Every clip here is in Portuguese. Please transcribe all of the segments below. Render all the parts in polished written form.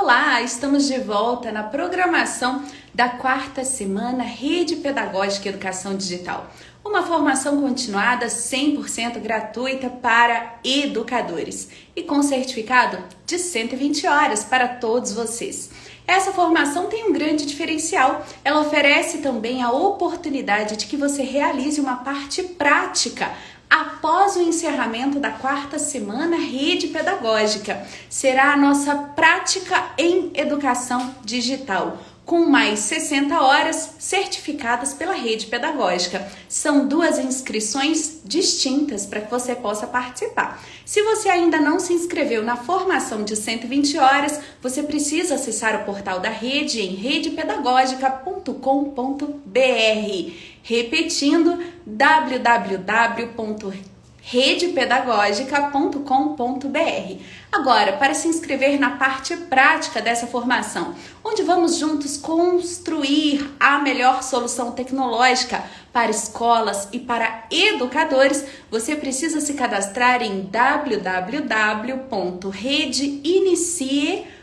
Olá, estamos de volta na programação da quarta semana Rede Pedagógica Educação Digital. Uma formação continuada 100% gratuita para educadores e com certificado de 120 horas para todos vocês. Essa formação tem um grande diferencial. Ela oferece também a oportunidade de que você realize uma parte prática após o encerramento da quarta semana Rede Pedagógica. Será a nossa prática em educação digital, com mais 60 horas certificadas pela Rede Pedagógica. São duas inscrições distintas para que você possa participar. Se você ainda não se inscreveu na formação de 120 horas, você precisa acessar o portal da Rede em redepedagogica.com.br. Repetindo, www.redepedagogica.com.br. Agora, para se inscrever na parte prática dessa formação, onde vamos juntos construir a melhor solução tecnológica para escolas e para educadores, você precisa se cadastrar em www.redeinicie.com.br,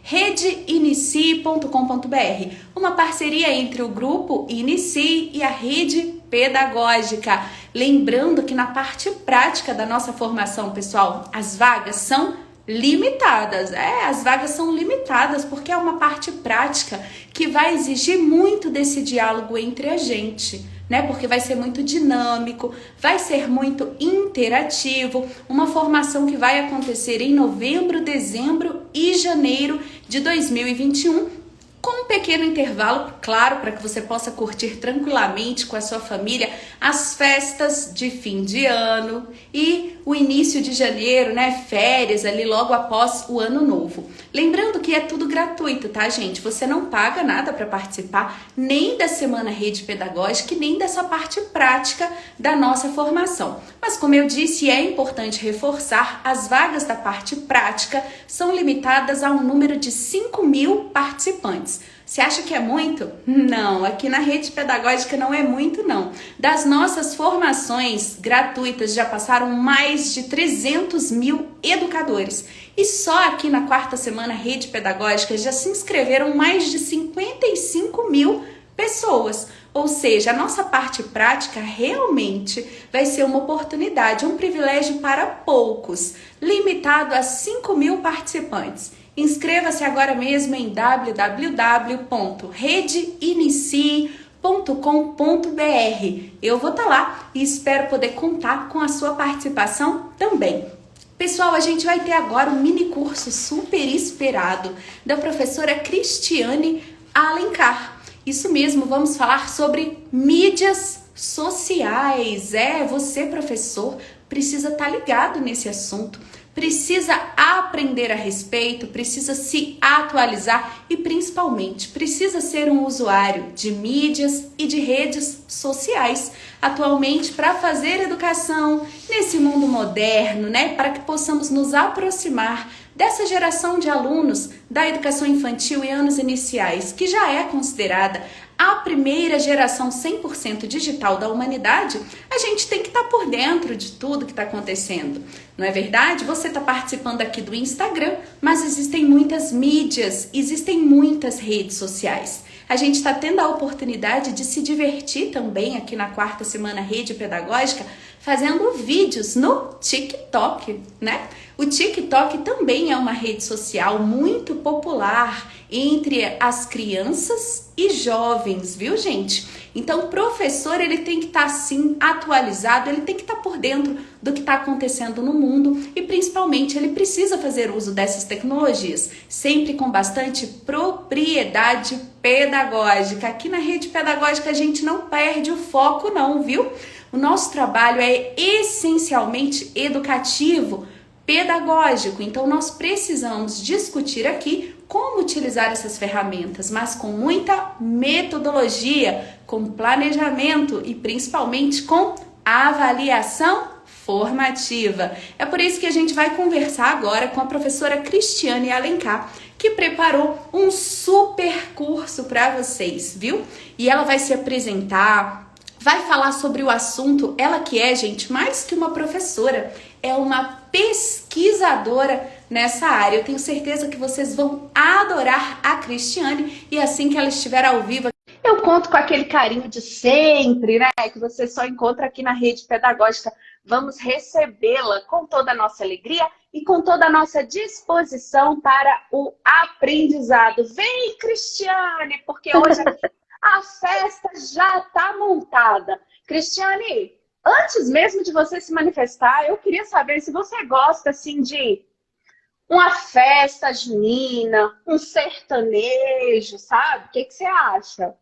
redeinicie.com.br, uma parceria entre o Grupo Inicie e a Rede Pedagógica. Lembrando que na parte prática da nossa formação, pessoal, as vagas são limitadas. As vagas são limitadas porque é uma parte prática que vai exigir muito desse diálogo entre a gente, né? Porque vai ser muito dinâmico, vai ser muito interativo, uma formação que vai acontecer em novembro, dezembro e janeiro de 2021, com um pequeno intervalo, claro, para que você possa curtir tranquilamente com a sua família as festas de fim de ano e o início de janeiro, né? Férias ali logo após o ano novo. Lembrando que é tudo gratuito, tá, gente? Você não paga nada para participar nem da Semana Rede Pedagógica e nem dessa parte prática da nossa formação. Mas, como eu disse, é importante reforçar, as vagas da parte prática são limitadas a um número de 5.000 participantes. Você acha que é muito? Não, aqui na Rede Pedagógica não é muito, não. Das nossas formações gratuitas já passaram mais de 300.000 educadores. E só aqui na quarta semana Rede Pedagógica já se inscreveram mais de 55.000 pessoas. Ou seja, a nossa parte prática realmente vai ser uma oportunidade, um privilégio para poucos, limitado a 5.000 participantes. Inscreva-se agora mesmo em www.redeinicie.com.br. Eu vou estar lá e espero poder contar com a sua participação também. Pessoal, a gente vai ter agora um mini curso super esperado da professora Cristiane Alencar. Isso mesmo, vamos falar sobre mídias sociais. Você, professor, precisa estar ligado nesse assunto. Precisa aprender a respeito, precisa se atualizar e, principalmente, precisa ser um usuário de mídias e de redes sociais. Atualmente, para fazer educação nesse mundo moderno, né? Para que possamos nos aproximar dessa geração de alunos da educação infantil e anos iniciais, que já é considerada a primeira geração 100% digital da humanidade, a gente tem que estar por dentro de tudo que está acontecendo. Não é verdade? Você está participando aqui do Instagram, mas existem muitas mídias, existem muitas redes sociais. A gente está tendo a oportunidade de se divertir também aqui na quarta semana Rede Pedagógica, fazendo vídeos no TikTok, né? O TikTok também é uma rede social muito popular entre as crianças e jovens, viu, gente? Então, o professor, ele tem que estar, assim, atualizado, ele tem que estar por dentro do que está acontecendo no mundo e, principalmente, ele precisa fazer uso dessas tecnologias, sempre com bastante propriedade pedagógica. Aqui na Rede Pedagógica a gente não perde o foco, não, viu? O nosso trabalho é essencialmente educativo, pedagógico, então nós precisamos discutir aqui como utilizar essas ferramentas, mas com muita metodologia, com planejamento e principalmente com avaliação formativa. É por isso que a gente vai conversar agora com a professora Cristiane Alencar, que preparou um super curso para vocês, viu? E ela vai se apresentar, vai falar sobre o assunto, ela que é, gente, mais que uma professora, é uma pesquisadora nessa área. Eu tenho certeza que vocês vão adorar a Cristiane e assim que ela estiver ao vivo, eu conto com aquele carinho de sempre, né? Que você só encontra aqui na Rede Pedagógica. Vamos recebê-la com toda a nossa alegria e com toda a nossa disposição para o aprendizado. Vem, Cristiane, porque hoje a festa já está montada. Cristiane, antes mesmo de você se manifestar, eu queria saber se você gosta assim de uma festa junina, um sertanejo, sabe? O que que você acha?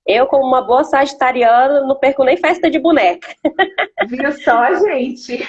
Eu, como uma boa sagitariana, não perco nem festa de boneca. Viu só, gente?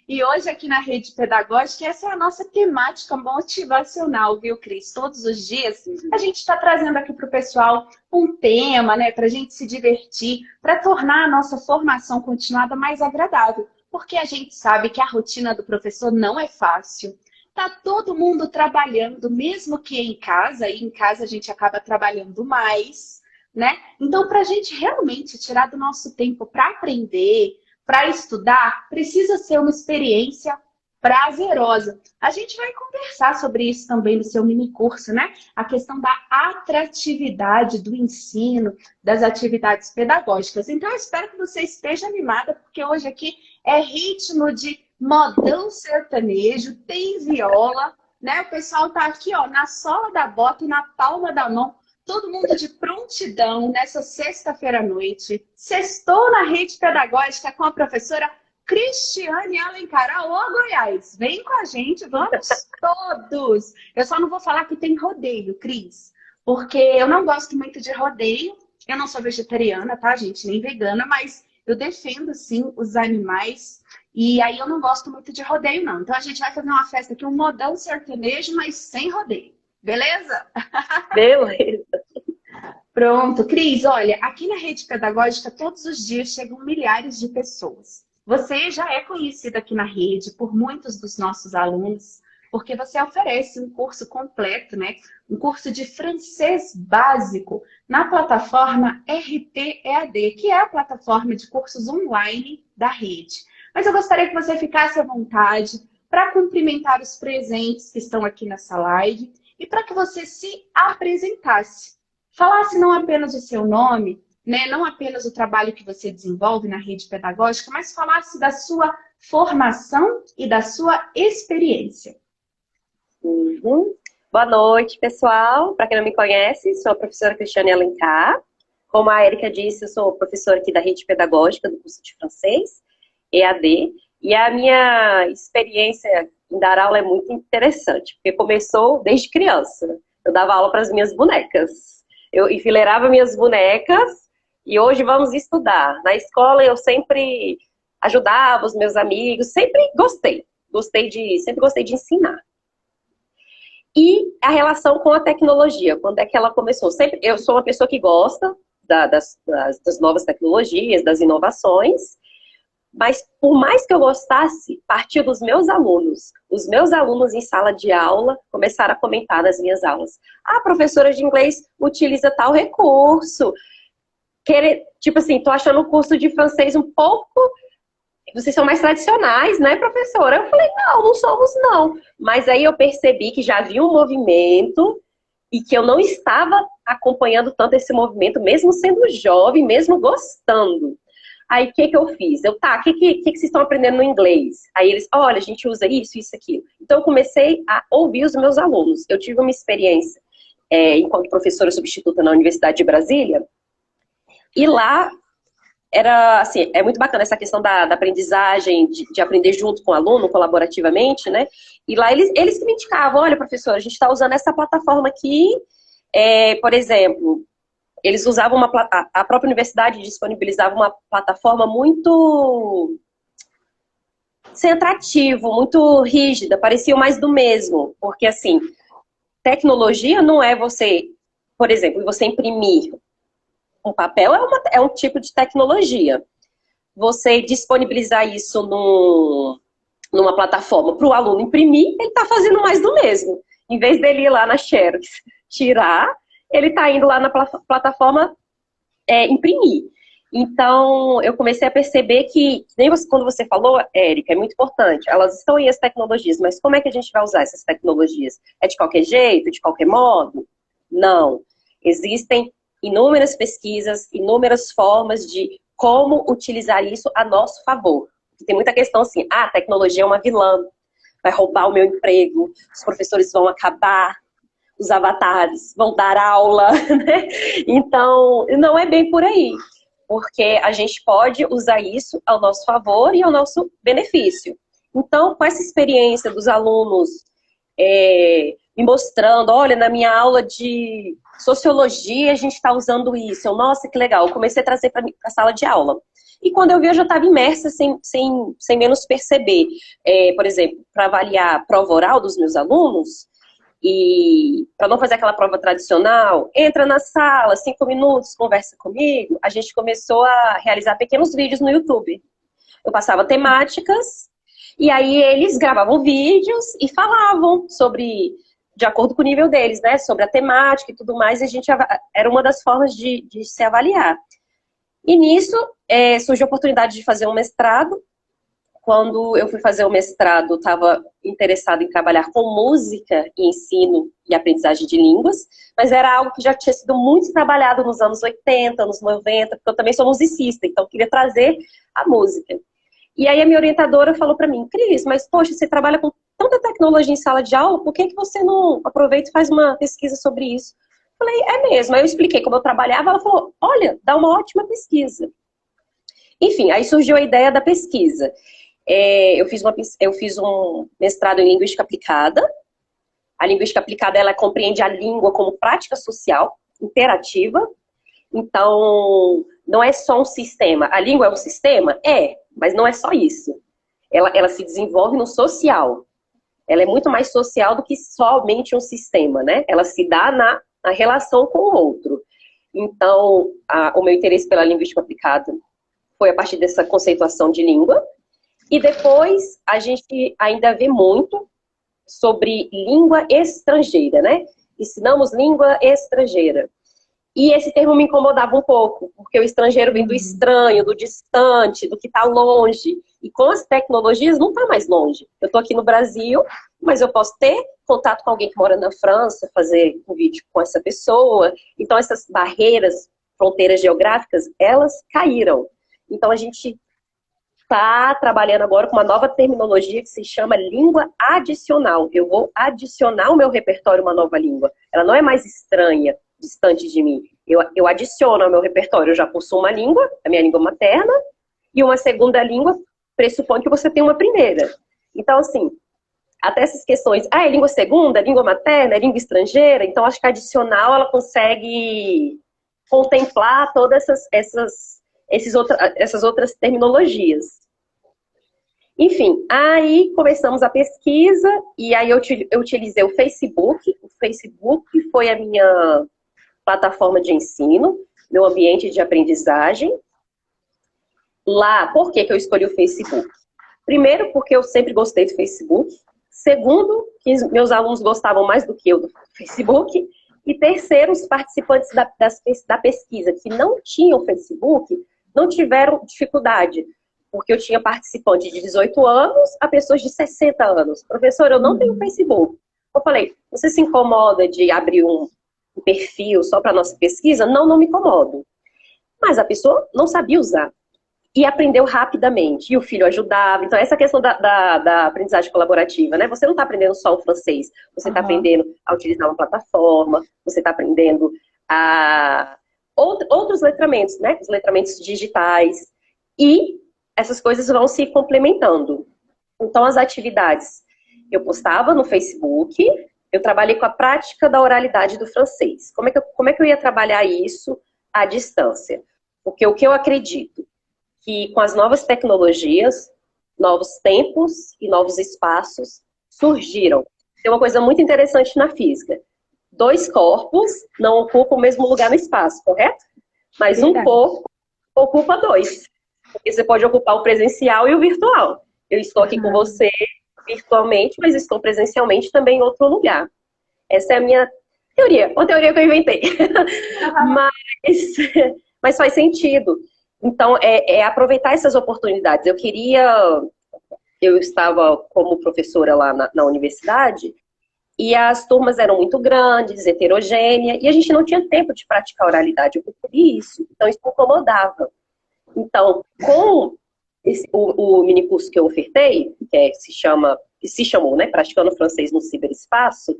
E hoje aqui na Rede Pedagógica, essa é a nossa temática motivacional, viu, Cris? Todos os dias a gente está trazendo aqui para o pessoal um tema, né, para a gente se divertir, para tornar a nossa formação continuada mais agradável. Porque a gente sabe que a rotina do professor não é fácil. Tá todo mundo trabalhando, mesmo que em casa, e em casa a gente acaba trabalhando mais, né? Então, para a gente realmente tirar do nosso tempo para aprender, para estudar, precisa ser uma experiência prazerosa. A gente vai conversar sobre isso também no seu mini curso, né? A questão da atratividade do ensino, das atividades pedagógicas. Então, eu espero que você esteja animada, porque hoje aqui é ritmo de modão sertanejo, tem viola, né? O pessoal tá aqui, ó, na sola da bota e na palma da mão. Todo mundo de prontidão nessa sexta-feira à noite. Sextou na Rede Pedagógica com a professora Cristiane Alencar. Alô, Goiás! Vem com a gente, vamos todos! Eu só não vou falar que tem rodeio, Cris, porque eu não gosto muito de rodeio. Eu não sou vegetariana, tá, gente? Nem vegana, mas eu defendo, sim, os animais. E aí eu não gosto muito de rodeio, não. Então a gente vai fazer uma festa aqui, um modão sertanejo, mas sem rodeio. Beleza? Beleza. Pronto, Cris, olha, aqui na Rede Pedagógica todos os dias chegam milhares de pessoas. Você já é conhecida aqui na rede por muitos dos nossos alunos, porque você oferece um curso completo, né? Um curso de francês básico na plataforma RP EAD, que é a plataforma de cursos online da rede. Mas eu gostaria que você ficasse à vontade para cumprimentar os presentes que estão aqui nessa live e para que você se apresentasse. Falasse não apenas o seu nome, né, não apenas o trabalho que você desenvolve na rede pedagógica, mas falasse da sua formação e da sua experiência. Boa noite, pessoal. Para quem não me conhece, sou a professora Cristiane Alencar. Como a Érica disse, eu sou professora aqui da rede pedagógica do curso de francês, EAD. E a minha experiência em dar aula é muito interessante, porque começou desde criança. Eu dava aula para as minhas bonecas. Eu enfileirava minhas bonecas e hoje vamos estudar. Na escola eu sempre ajudava os meus amigos, sempre gostei. Sempre gostei de ensinar. E a relação com a tecnologia, quando é que ela começou? Eu sou uma pessoa que gosta das novas tecnologias, das inovações, mas por mais que eu gostasse, partia dos meus alunos. Os meus alunos em sala de aula começaram a comentar nas minhas aulas. A professora de inglês utiliza tal recurso. Tipo assim, tô achando o curso de francês um pouco... Vocês são mais tradicionais, né, professora? Eu falei, não somos não. Mas aí eu percebi que já havia um movimento e que eu não estava acompanhando tanto esse movimento, mesmo sendo jovem, mesmo gostando. Aí, o que eu fiz? O que vocês estão aprendendo no inglês? Aí eles, olha, a gente usa isso, aquilo. Então, eu comecei a ouvir os meus alunos. Eu tive uma experiência enquanto professora substituta na Universidade de Brasília. E lá, era, assim, é muito bacana essa questão da aprendizagem, de aprender junto com o aluno, colaborativamente, né? E lá, eles que me indicavam, olha, professora, a gente está usando essa plataforma aqui, por exemplo... Eles usavam a própria universidade disponibilizava uma plataforma muito sem atrativo, muito rígida, parecia mais do mesmo. Porque, assim, tecnologia não é você, por exemplo, você imprimir um papel, é um tipo de tecnologia. Você disponibilizar isso numa plataforma para o aluno imprimir, ele está fazendo mais do mesmo. Em vez dele ir lá na Xerox tirar... ele está indo lá na plataforma imprimir. Então, eu comecei a perceber que, nem você, quando você falou, Érica, é muito importante, elas estão aí as tecnologias, mas como é que a gente vai usar essas tecnologias? É de qualquer jeito, de qualquer modo? Não. Existem inúmeras pesquisas, inúmeras formas de como utilizar isso a nosso favor. Tem muita questão assim, a tecnologia é uma vilã, vai roubar o meu emprego, os professores vão acabar, os avatares vão dar aula, né? Então, não é bem por aí, porque a gente pode usar isso ao nosso favor e ao nosso benefício. Então, com essa experiência dos alunos me mostrando, olha, na minha aula de sociologia a gente está usando isso. Nossa, que legal. Eu comecei a trazer para a sala de aula. E quando eu vi, eu já estava imersa sem menos perceber. Por exemplo, para avaliar a prova oral dos meus alunos, e para não fazer aquela prova tradicional, entra na sala, 5 minutos, conversa comigo, a gente começou a realizar pequenos vídeos no YouTube. Eu passava temáticas, e aí eles gravavam vídeos e falavam sobre, de acordo com o nível deles, né, sobre a temática e tudo mais, e a gente era uma das formas de se avaliar. E nisso surgiu a oportunidade de fazer um mestrado. Quando eu fui fazer o mestrado, estava interessada em trabalhar com música e ensino e aprendizagem de línguas, mas era algo que já tinha sido muito trabalhado nos anos 80, anos 90, porque eu também sou musicista, então eu queria trazer a música. E aí a minha orientadora falou para mim, Cris, mas poxa, você trabalha com tanta tecnologia em sala de aula, por que você não aproveita e faz uma pesquisa sobre isso? Eu falei, é mesmo. Aí eu expliquei como eu trabalhava, ela falou, olha, dá uma ótima pesquisa. Enfim, aí surgiu a ideia da pesquisa. Eu fiz um mestrado em linguística aplicada. A linguística aplicada, ela compreende a língua como prática social, interativa. Então, não é só um sistema. A língua é um sistema? Mas não é só isso. Ela se desenvolve no social. Ela é muito mais social do que somente um sistema, né? Ela se dá na relação com o outro. Então, o meu interesse pela linguística aplicada foi a partir dessa conceituação de língua. E depois, a gente ainda vê muito sobre língua estrangeira, né? Ensinamos língua estrangeira. E esse termo me incomodava um pouco, porque o estrangeiro vem do estranho, do distante, do que está longe. E com as tecnologias não está mais longe. Eu estou aqui no Brasil, mas eu posso ter contato com alguém que mora na França, fazer um vídeo com essa pessoa. Então essas barreiras, fronteiras geográficas, elas caíram. Então a gente está trabalhando agora com uma nova terminologia que se chama língua adicional. Eu vou adicionar ao meu repertório uma nova língua. Ela não é mais estranha, distante de mim. Eu adiciono ao meu repertório. Eu já possuo uma língua, a minha língua materna, e uma segunda língua pressupõe que você tem uma primeira. Então, assim, até essas questões, é língua segunda, língua materna, é língua estrangeira, então acho que a adicional, ela consegue contemplar todas essas outras terminologias. Enfim, aí começamos a pesquisa, e aí eu utilizei o Facebook. O Facebook foi a minha plataforma de ensino, meu ambiente de aprendizagem. Lá, por que eu escolhi o Facebook? Primeiro, porque eu sempre gostei do Facebook. Segundo, que meus alunos gostavam mais do que eu do Facebook. E terceiro, os participantes da pesquisa que não tinham Facebook não tiveram dificuldade, porque eu tinha participante de 18 anos a pessoas de 60 anos. Professor, eu não tenho Facebook. Eu falei, você se incomoda de abrir um perfil só para nossa pesquisa? Não, não me incomodo. Mas a pessoa não sabia usar. E aprendeu rapidamente. E o filho ajudava. Então, essa questão da aprendizagem colaborativa, né? Você não está aprendendo só o francês. Você está aprendendo a utilizar uma plataforma. Você está aprendendo a outros letramentos, né? Os letramentos digitais. E essas coisas vão se complementando. Então, as atividades eu postava no Facebook. Eu trabalhei com a prática da oralidade do francês. Como é que eu ia trabalhar isso à distância? Porque o que eu acredito que com as novas tecnologias, novos tempos e novos espaços surgiram. Tem uma coisa muito interessante na física. 2 corpos não ocupam o mesmo lugar no espaço, correto? Mas um corpo ocupa 2. Porque você pode ocupar o presencial e o virtual. Eu estou aqui com você virtualmente, mas estou presencialmente também em outro lugar. Essa é a minha teoria, uma teoria que eu inventei. Mas faz sentido. Então, é aproveitar essas oportunidades. Eu estava como professora lá na universidade, e as turmas eram muito grandes, heterogêneas, e a gente não tinha tempo de praticar oralidade. Eu percebi isso, então isso me incomodava. Então, com o minicurso que eu ofertei, se chamou, né, Praticando Francês no Ciberespaço,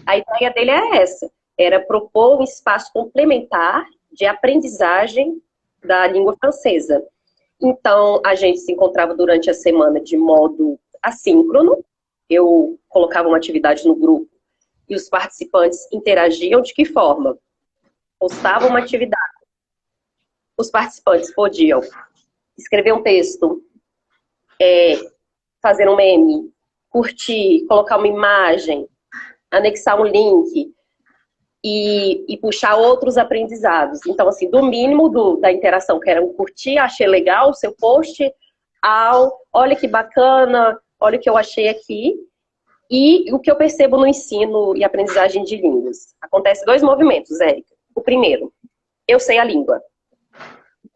a ideia dele é essa, era propor um espaço complementar de aprendizagem da língua francesa. Então, a gente se encontrava durante a semana de modo assíncrono, eu colocava uma atividade no grupo e os participantes interagiam de que forma? Postavam uma atividade. Os participantes podiam escrever um texto, fazer um meme, curtir, colocar uma imagem, anexar um link e puxar outros aprendizados. Então, assim, do mínimo da interação, que era um curtir, achei legal o seu post, olha que bacana, olha o que eu achei aqui. E o que eu percebo no ensino e aprendizagem de línguas. Acontece 2 movimentos, Érica. O primeiro, eu sei a língua,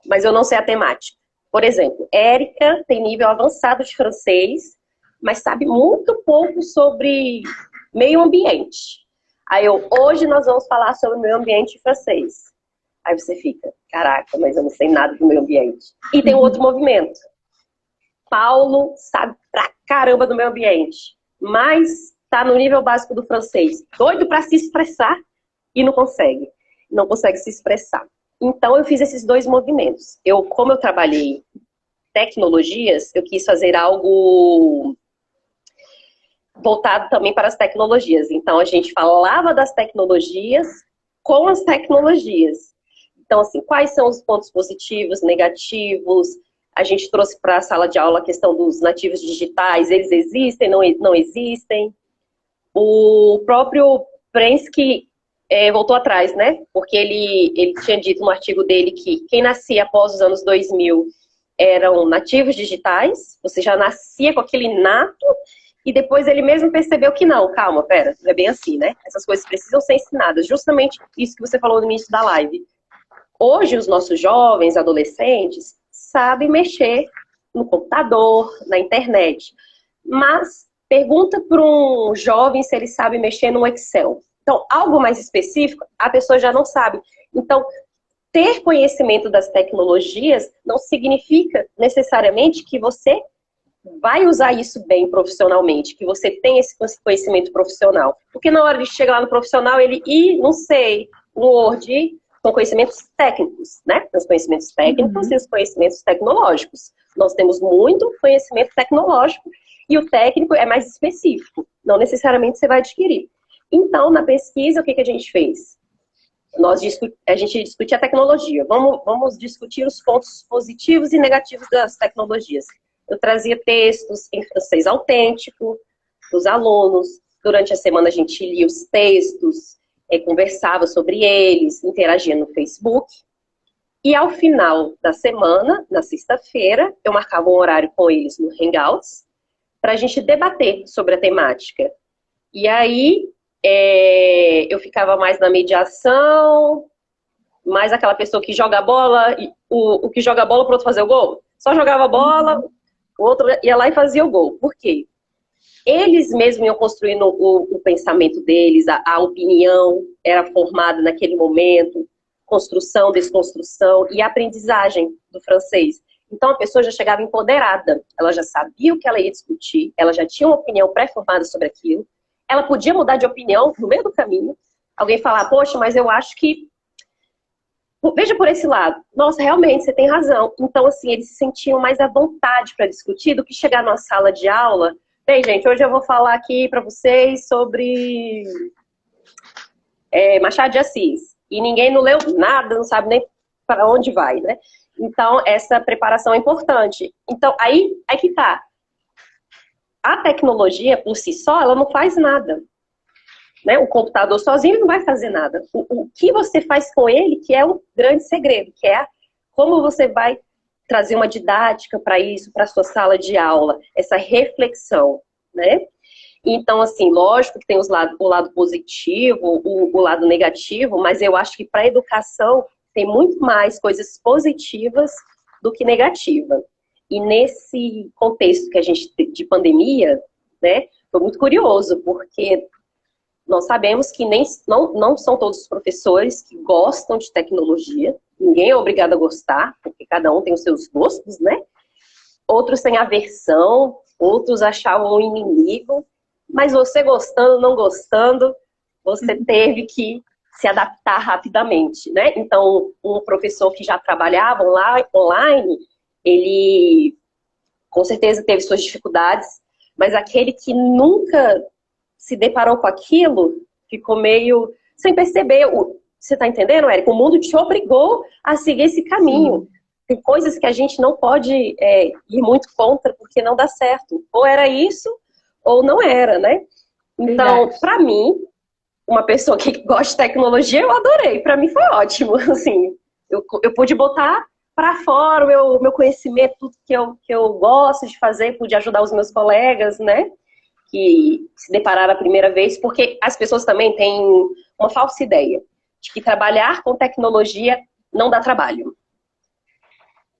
mas eu não sei a temática. Por exemplo, Érica tem nível avançado de francês, mas sabe muito pouco sobre meio ambiente. Aí hoje nós vamos falar sobre o meio ambiente em francês. Aí você fica, caraca, mas eu não sei nada do meio ambiente. E tem um outro movimento. Paulo sabe pra caramba do meio ambiente, mas tá no nível básico do francês. Doido para se expressar e não consegue. Não consegue se expressar. Então eu fiz esses 2 movimentos. Como eu trabalhei tecnologias, eu quis fazer algo voltado também para as tecnologias. Então, a gente falava das tecnologias com as tecnologias. Então, assim, quais são os pontos positivos, negativos? A gente trouxe para a sala de aula a questão dos nativos digitais. Eles existem, não existem? O próprio Prensky voltou atrás, né? Porque ele tinha dito no artigo dele que quem nascia após os anos 2000 eram nativos digitais, você já nascia com aquele nato. E depois ele mesmo percebeu que não, calma, pera, não é bem assim, né? Essas coisas precisam ser ensinadas. Justamente isso que você falou no início da live. Hoje, os nossos jovens, adolescentes, sabem mexer no computador, na internet. Mas pergunta para um jovem se ele sabe mexer no Excel. Então, algo mais específico, a pessoa já não sabe. Então, ter conhecimento das tecnologias não significa necessariamente que você vai usar isso bem profissionalmente, que você tem esse conhecimento profissional. Porque na hora de chegar lá no profissional, não sei, o Word, são conhecimentos técnicos, né? Os conhecimentos técnicos e os conhecimentos tecnológicos. Nós temos muito conhecimento tecnológico e o técnico é mais específico. Não necessariamente você vai adquirir. Então, na pesquisa, o que a gente fez? A gente discutiu a tecnologia. Vamos discutir os pontos positivos e negativos das tecnologias. Eu trazia textos em francês autêntico dos alunos. Durante a semana a gente lia os textos, conversava sobre eles, interagia no Facebook. E ao final da semana, na sexta-feira, eu marcava um horário com eles no Hangouts para a gente debater sobre a temática. E aí eu ficava mais na mediação, mais aquela pessoa que joga a bola, o que joga a bola para o outro fazer o gol. Só jogava a bola, o outro ia lá e fazia o gol. Por quê? Eles mesmos iam construindo o pensamento deles, a opinião era formada naquele momento, construção, desconstrução e aprendizagem do francês. Então a pessoa já chegava empoderada, ela já sabia o que ela ia discutir, ela já tinha uma opinião pré-formada sobre aquilo, ela podia mudar de opinião no meio do caminho, alguém falar, poxa, mas eu acho que veja por esse lado. Nossa, realmente, você tem razão. Então, assim, eles se sentiam mais à vontade para discutir do que chegar numa sala de aula. Bem, gente, hoje eu vou falar aqui para vocês sobre Machado de Assis. E ninguém não leu nada, não sabe nem para onde vai, né? Então, essa preparação é importante. Então, aí que tá. A tecnologia, por si só, ela não faz nada. Né? O computador sozinho não vai fazer nada. O que você faz com ele que é um grande segredo, que é como você vai trazer uma didática para isso, para a sua sala de aula, essa reflexão, né? Então, assim, lógico que tem o lado positivo, o lado negativo, mas eu acho que para a educação tem muito mais coisas positivas do que negativas. E nesse contexto que a gente de pandemia, né, foi muito curioso, porque nós sabemos que não são todos os professores que gostam de tecnologia, ninguém é obrigado a gostar, porque cada um tem os seus gostos, né? Outros têm aversão, outros achavam um inimigo, mas você gostando, não gostando, você teve que se adaptar rapidamente, né? Então, um professor que já trabalhava online, ele com certeza teve suas dificuldades, mas aquele que nunca se deparou com aquilo, ficou meio sem perceber. Você tá entendendo, Érica? O mundo te obrigou a seguir esse caminho. Sim. Tem coisas que a gente não pode ir muito contra, porque não dá certo. Ou era isso, ou não era, né? Então, para mim, uma pessoa que gosta de tecnologia, eu adorei. Para mim foi ótimo. Assim, eu pude botar para fora o meu conhecimento, tudo que eu gosto de fazer, pude ajudar os meus colegas, né? Que se depararam a primeira vez, porque as pessoas também têm uma falsa ideia de que trabalhar com tecnologia não dá trabalho.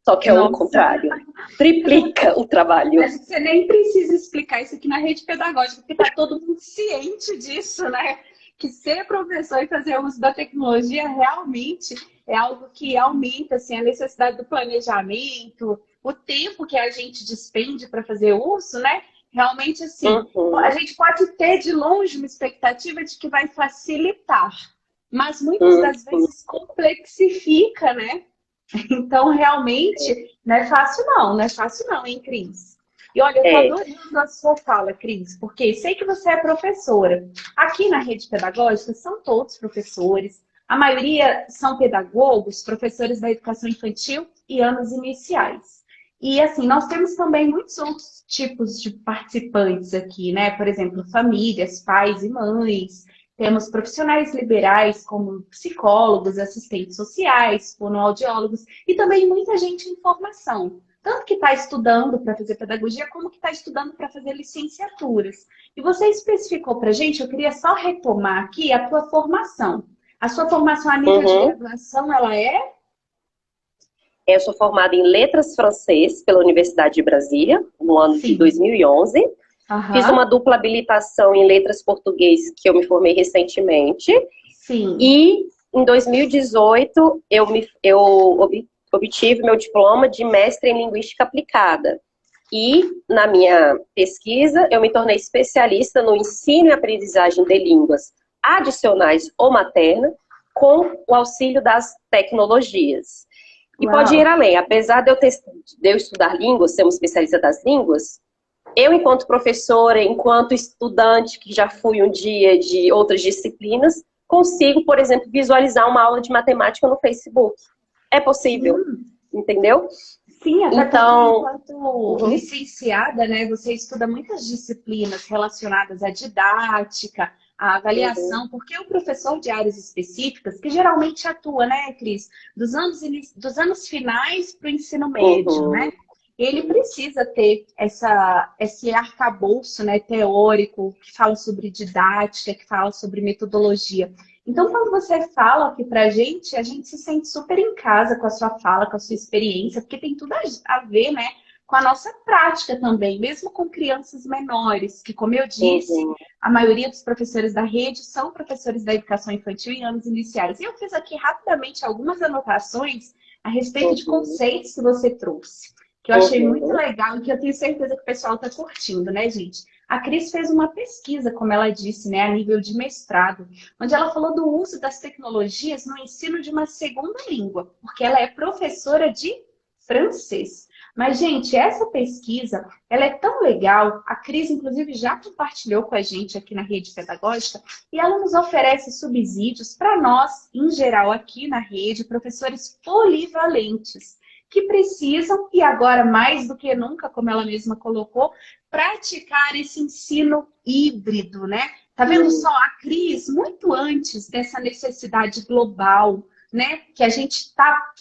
Só que é o contrário. Triplica o trabalho. Você nem precisa explicar isso aqui na rede pedagógica, porque está todo mundo ciente disso, né? Que ser professor e fazer uso da tecnologia realmente é algo que aumenta assim, a necessidade do planejamento, o tempo que a gente despende para fazer uso, né? Realmente, assim, a gente pode ter de longe uma expectativa de que vai facilitar, mas muitas das vezes complexifica, né? Então, realmente, não é fácil não, hein, Cris? E olha, eu tô adorando a sua fala, Cris, porque sei que você é professora. Aqui na rede pedagógica são todos professores, a maioria são pedagogos, professores da educação infantil e anos iniciais. E assim, nós temos também muitos outros tipos de participantes aqui, né? Por exemplo, famílias, pais e mães. Temos profissionais liberais, como psicólogos, assistentes sociais, fonoaudiólogos, e também muita gente em formação. Tanto que está estudando para fazer pedagogia, como que está estudando para fazer licenciaturas. E você especificou para a gente, eu queria só retomar aqui a tua formação. A sua formação a nível de graduação, ela é? Eu sou formada em Letras Francês pela Universidade de Brasília, no ano de 2011. Fiz uma dupla habilitação em Letras Português, que eu me formei recentemente. Sim. E em 2018, eu obtive meu diploma de mestre em Linguística Aplicada. E, na minha pesquisa, eu me tornei especialista no ensino e aprendizagem de línguas adicionais ou materna, com o auxílio das tecnologias. E pode ir além. Apesar de eu estudar línguas, ser uma especialista das línguas, eu, enquanto professora, enquanto estudante, que já fui um dia de outras disciplinas, consigo, por exemplo, visualizar uma aula de matemática no Facebook. É possível, entendeu? Sim, até então, enquanto licenciada, né, você estuda muitas disciplinas relacionadas à didática, à avaliação, porque o professor de áreas específicas, que geralmente atua, né, Cris, dos anos finais para o ensino médio, né? Ele precisa ter esse arcabouço, né, teórico, que fala sobre didática, que fala sobre metodologia. Então, quando você fala aqui pra a gente se sente super em casa com a sua fala, com a sua experiência, porque tem tudo a ver, né, com a nossa prática também, mesmo com crianças menores, que, como eu disse, a maioria dos professores da rede são professores da educação infantil em anos iniciais. E eu fiz aqui rapidamente algumas anotações a respeito de conceitos que você trouxe, que eu achei muito legal e que eu tenho certeza que o pessoal está curtindo, né, gente? A Cris fez uma pesquisa, como ela disse, né, a nível de mestrado, onde ela falou do uso das tecnologias no ensino de uma segunda língua, porque ela é professora de francês. Mas, gente, essa pesquisa, ela é tão legal, a Cris, inclusive, já compartilhou com a gente aqui na rede pedagógica, e ela nos oferece subsídios para nós, em geral, aqui na rede, professores polivalentes, que precisam, e agora mais do que nunca, como ela mesma colocou, praticar esse ensino híbrido, né? Tá vendo só a Cris, muito antes dessa necessidade global, né? Que a gente tá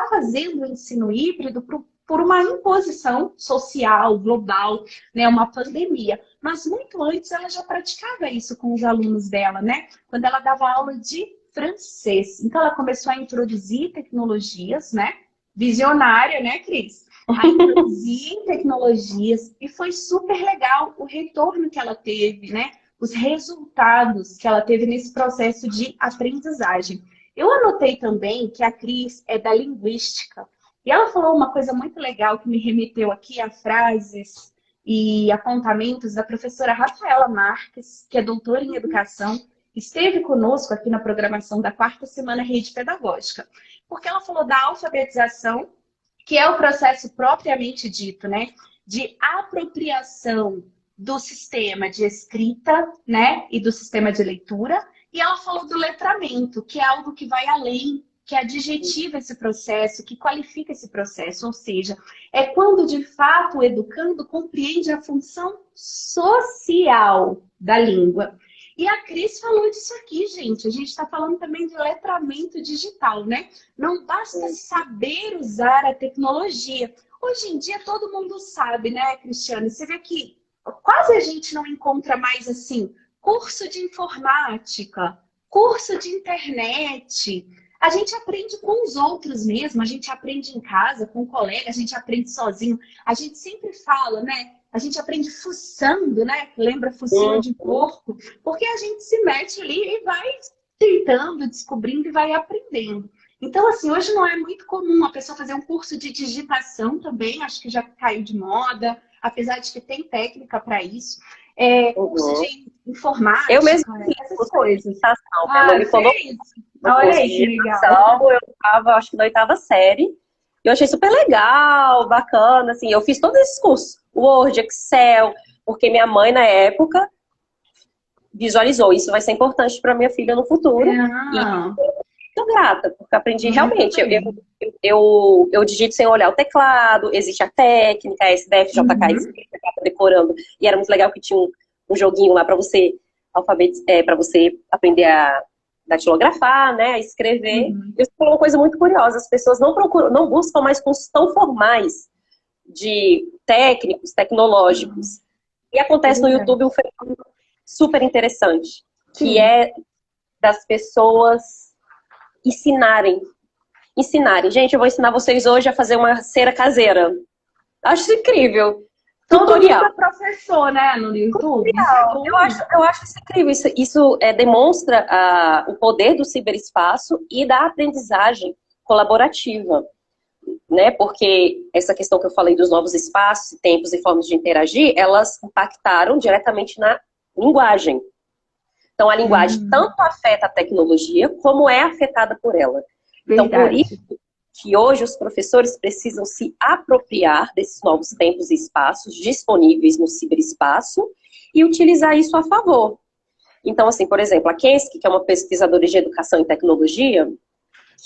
fazendo o ensino híbrido por uma imposição social, global, né? Uma pandemia. Mas muito antes ela já praticava isso com os alunos dela, né? Quando ela dava aula de francês. Então, ela começou a introduzir tecnologias, né? Visionária, né, Cris? A introduzir tecnologias e foi super legal o retorno que ela teve, né? Os resultados que ela teve nesse processo de aprendizagem. Eu anotei também que a Cris é da linguística. E ela falou uma coisa muito legal que me remeteu aqui a frases e apontamentos da professora Rafaela Marques, que é doutora em educação, esteve conosco aqui na programação da quarta semana Rede Pedagógica. Porque ela falou da alfabetização, que é o processo propriamente dito, né? De apropriação do sistema de escrita, né? E do sistema de leitura. E ela falou do letramento, que é algo que vai além, que adjetiva esse processo, que qualifica esse processo. Ou seja, é quando de fato o educando compreende a função social da língua. E a Cris falou disso aqui, gente. A gente está falando também de letramento digital, né? Não basta saber usar a tecnologia. Hoje em dia todo mundo sabe, né, Cristiane? Você vê que quase a gente não encontra mais assim, curso de informática, curso de internet. A gente aprende com os outros mesmo, a gente aprende em casa, com um colega, a gente aprende sozinho. A gente sempre fala, né? A gente aprende fuçando, né? Lembra focinho de porco? Porque a gente se mete ali e vai tentando, descobrindo e vai aprendendo. Então, assim, hoje não é muito comum a pessoa fazer um curso de digitação também, acho que já caiu de moda, apesar de que tem técnica para isso. Curso de informática, eu mesmo essas coisas. Minha mãe me falou olha aí, que legal. Eu estava, acho que na 8ª série. Eu achei super legal, bacana, assim. Eu fiz todos esses cursos, Word, Excel, porque minha mãe, na época, visualizou. Isso vai ser importante para minha filha no futuro. E muito grata, porque aprendi realmente. Eu digito sem olhar o teclado, existe a técnica, a SDF, JK, decorando. E era muito legal que tinha um joguinho lá para você para você aprender a datilografar, né, a escrever. Isso foi uma coisa muito curiosa. As pessoas não buscam mais cursos tão formais de técnicos, tecnológicos. E acontece no YouTube um fenômeno super interessante, que é das pessoas ensinarem. Gente, eu vou ensinar vocês hoje a fazer uma cera caseira. Acho isso incrível. Tutorial. Todo mundo é professor, né, no YouTube. Eu acho isso incrível. Isso demonstra o poder do ciberespaço e da aprendizagem colaborativa, né? Porque essa questão que eu falei dos novos espaços, tempos e formas de interagir, elas impactaram diretamente na linguagem. Então, a linguagem tanto afeta a tecnologia, como é afetada por ela. Então, por isso que hoje os professores precisam se apropriar desses novos tempos e espaços disponíveis no ciberespaço e utilizar isso a favor. Então, assim, por exemplo, a Kensky, que é uma pesquisadora de educação e tecnologia,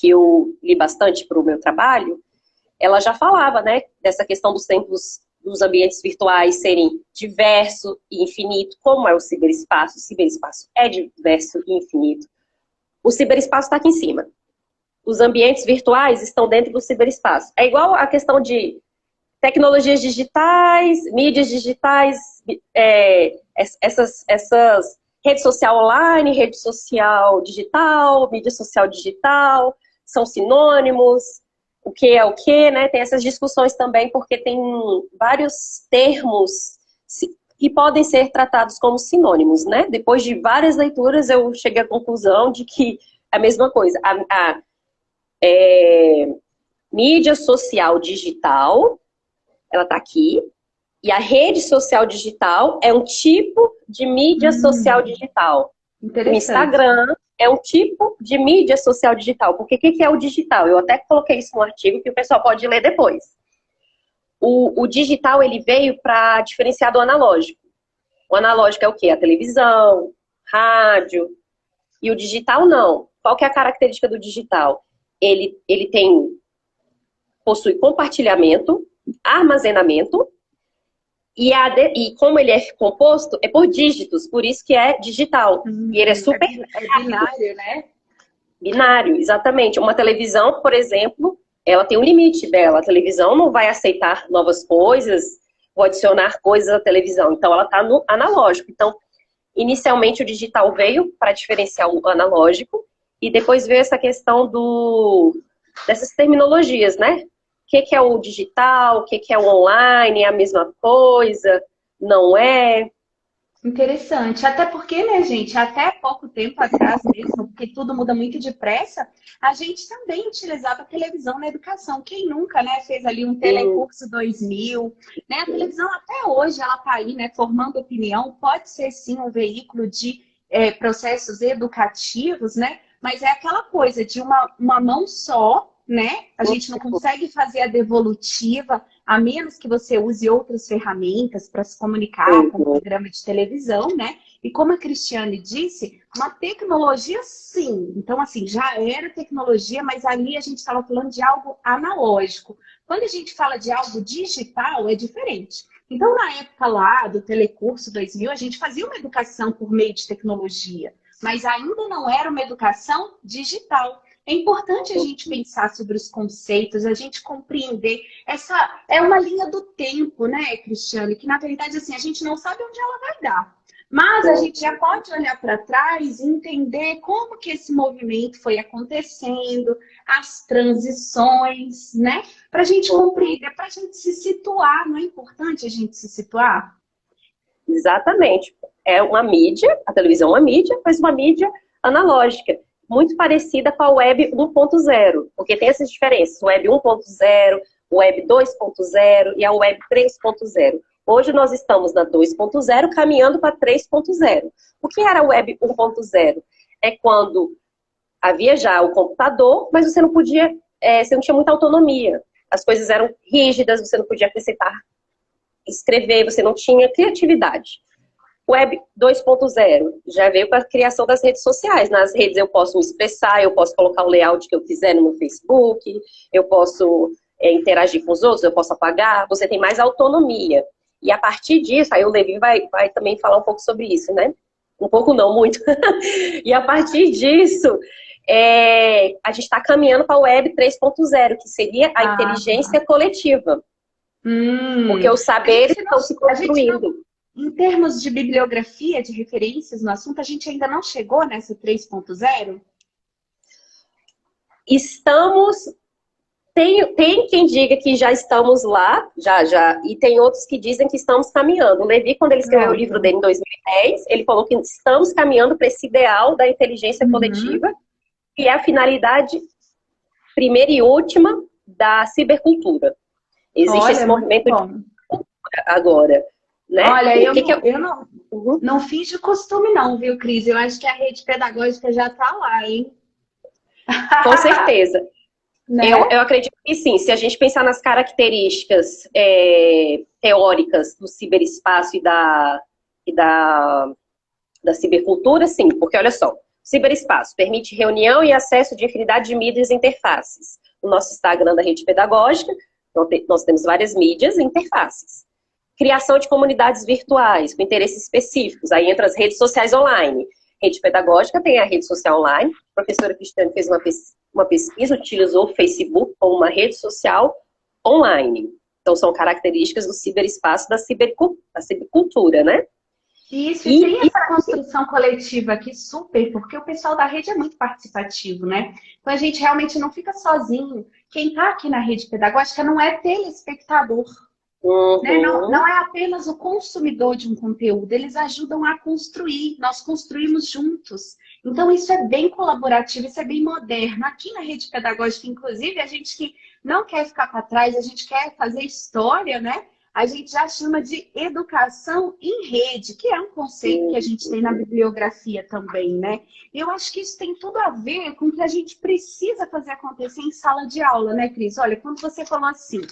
que eu li bastante para o meu trabalho, ela já falava, né, dessa questão dos tempos dos ambientes virtuais serem diverso e infinito, como é o ciberespaço. O ciberespaço é diverso e infinito. O ciberespaço está aqui em cima. Os ambientes virtuais estão dentro do ciberespaço. É igual a questão de tecnologias digitais, mídias digitais, essas rede social online, rede social digital, mídia social digital, são sinônimos, o que é o que, né? Tem essas discussões também, porque tem vários termos que podem ser tratados como sinônimos, né? Depois de várias leituras, eu cheguei à conclusão de que é a mesma coisa. Mídia social digital, ela está aqui, e a rede social digital é um tipo de mídia social digital. O Instagram é um tipo de mídia social digital. Porque o que é o digital? Eu até coloquei isso no artigo que o pessoal pode ler depois. O digital, ele veio para diferenciar do analógico. O analógico é o quê? A televisão, rádio. E o digital não. Qual que é a característica do digital? Ele possui compartilhamento, armazenamento, e como ele é composto, é por dígitos, por isso que é digital. E ele é super... É binário, né? Binário, exatamente. Uma televisão, por exemplo, ela tem um limite dela. A televisão não vai aceitar novas coisas, ou adicionar coisas à televisão. Então, ela está no analógico. Então, inicialmente, o digital veio para diferenciar o analógico, E depois veio essa questão dessas terminologias, né? O que é o digital, o que é o online, é a mesma coisa, não é? Interessante. Até porque, né, gente, até pouco tempo atrás mesmo, porque tudo muda muito depressa, a gente também utilizava a televisão na educação. Quem nunca, né, fez ali um Sim, Telecurso 2000, né? A televisão até hoje ela está aí, né, formando opinião. Pode ser sim um veículo de processos educativos, né? Mas é aquela coisa de uma mão só, né? A gente não consegue fazer a devolutiva, a menos que você use outras ferramentas para se comunicar com o sim, programa de televisão, né? E como a Cristiane disse, uma tecnologia sim. Então, assim, já era tecnologia, mas ali a gente estava falando de algo analógico. Quando a gente fala de algo digital, é diferente. Então, na época lá do Telecurso 2000, a gente fazia uma educação por meio de tecnologia, mas ainda não era uma educação digital. É importante a gente pensar sobre os conceitos, a gente compreender. Essa é uma linha do tempo, né, Cristiane? Que na verdade, assim, a gente não sabe onde ela vai dar. Mas a gente já pode olhar para trás e entender como que esse movimento foi acontecendo, as transições, né? Para a gente compreender, para a gente se situar. Não é importante a gente se situar? exatamente. É uma mídia, a televisão é uma mídia, mas uma mídia analógica, muito parecida com a web 1.0, porque tem essas diferenças, web 1.0, web 2.0 e a web 3.0. Hoje nós estamos na 2.0 caminhando para 3.0. O que era a web 1.0? É quando havia já o computador, mas você não podia, você não tinha muita autonomia. As coisas eram rígidas, você não podia acrescentar, escrever, você não tinha criatividade. Web 2.0 já veio para a criação das redes sociais. Nas redes eu posso me expressar, eu posso colocar o layout que eu quiser no meu Facebook, eu posso interagir com os outros, eu posso apagar, você tem mais autonomia. E a partir disso, aí o Levi vai também falar um pouco sobre isso, né? Um pouco não, muito. E a partir disso, a gente está caminhando para a Web 3.0, que seria a inteligência coletiva. Porque os saberes estão se construindo. Em termos de bibliografia, de referências no assunto, a gente ainda não chegou nessa 3.0? Estamos... Tem quem diga que já estamos lá, já, e tem outros que dizem que estamos caminhando. O Levi, quando ele escreveu o livro dele em 2010, ele falou que estamos caminhando para esse ideal da inteligência coletiva, que é a finalidade primeira e última da cibercultura. Existe esse movimento agora. Né? Olha, eu não fiz de costume não, viu, Cris? Eu acho que a rede pedagógica já está lá, hein? Com certeza. Né? Eu acredito que sim, se a gente pensar nas características teóricas do ciberespaço e da cibercultura, sim, porque olha só, ciberespaço permite reunião e acesso de infinidade de mídias e interfaces. No nosso Instagram da Rede Pedagógica, nós temos várias mídias e interfaces. Criação de comunidades virtuais com interesses específicos, aí entra as redes sociais online. Rede Pedagógica tem a rede social online, a professora Cristiane fez uma pesquisa, utilizou o Facebook como uma rede social online. Então, são características do ciberespaço da cibercultura, né? Isso, e tem essa construção coletiva aqui super, porque o pessoal da rede é muito participativo, né? Então, a gente realmente não fica sozinho. Quem está aqui na rede pedagógica não é telespectador. Né? Não é apenas o consumidor de um conteúdo, eles ajudam a construir, nós construímos juntos. Então, isso é bem colaborativo, isso é bem moderno. Aqui na rede pedagógica, inclusive, a gente que não quer ficar para trás, a gente quer fazer história, né? A gente já chama de educação em rede, que é um conceito que a gente tem na bibliografia também, né? E eu acho que isso tem tudo a ver com o que a gente precisa fazer acontecer em sala de aula, né, Cris? Olha, quando você falou assim...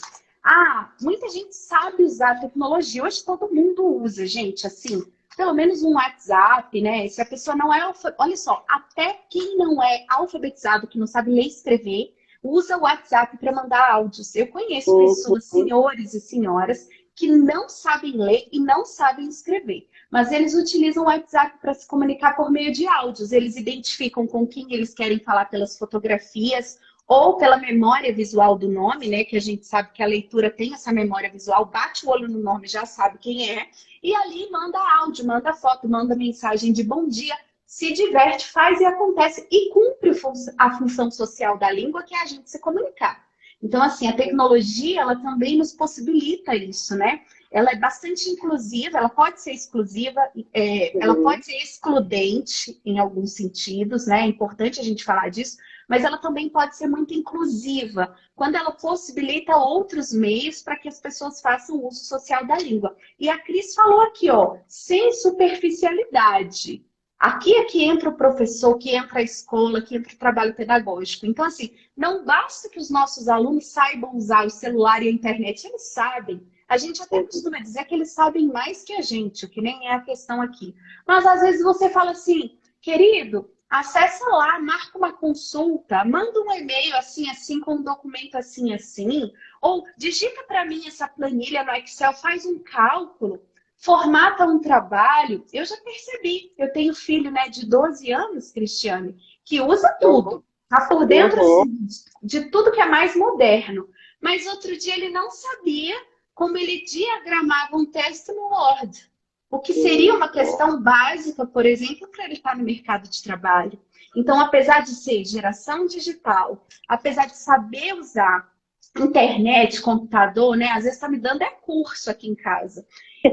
muita gente sabe usar tecnologia. Hoje todo mundo usa, gente, assim, pelo menos um WhatsApp, né? Se a pessoa não é... Olha só, até quem não é alfabetizado, que não sabe ler e escrever, usa o WhatsApp para mandar áudios. Eu conheço pessoas, senhores e senhoras, que não sabem ler e não sabem escrever. Mas eles utilizam o WhatsApp para se comunicar por meio de áudios. Eles identificam com quem eles querem falar pelas fotografias, ou pela memória visual do nome, né? Que a gente sabe que a leitura tem essa memória visual, bate o olho no nome, já sabe quem é. E ali manda áudio, manda foto, manda mensagem de bom dia, se diverte, faz e acontece e cumpre a função social da língua, que é a gente se comunicar. Então, assim, a tecnologia, ela também nos possibilita isso, né? Ela é bastante inclusiva, ela pode ser exclusiva, ela pode ser excludente em alguns sentidos, né? É importante a gente falar disso, mas ela também pode ser muito inclusiva, quando ela possibilita outros meios para que as pessoas façam uso social da língua. E a Cris falou aqui, ó, sem superficialidade. Aqui é que entra o professor, que entra a escola, que entra o trabalho pedagógico. Então, assim, não basta que os nossos alunos saibam usar o celular e a internet, eles sabem. A gente até costuma dizer que eles sabem mais que a gente, o que nem é a questão aqui. Mas às vezes você fala assim, querido, acessa lá, marca uma consulta, manda um e-mail assim, assim, com um documento assim, assim, ou digita para mim essa planilha no Excel, faz um cálculo, formata um trabalho. Eu já percebi, eu tenho filho, né, de 12 anos, Cristiane, que usa tudo, tá por dentro assim, de tudo que é mais moderno. Mas outro dia ele não sabia como ele diagramava um texto no Word. O que seria uma questão básica, por exemplo, para ele estar no mercado de trabalho. Então, apesar de ser geração digital, apesar de saber usar internet, computador, né? Às vezes está me dando curso aqui em casa.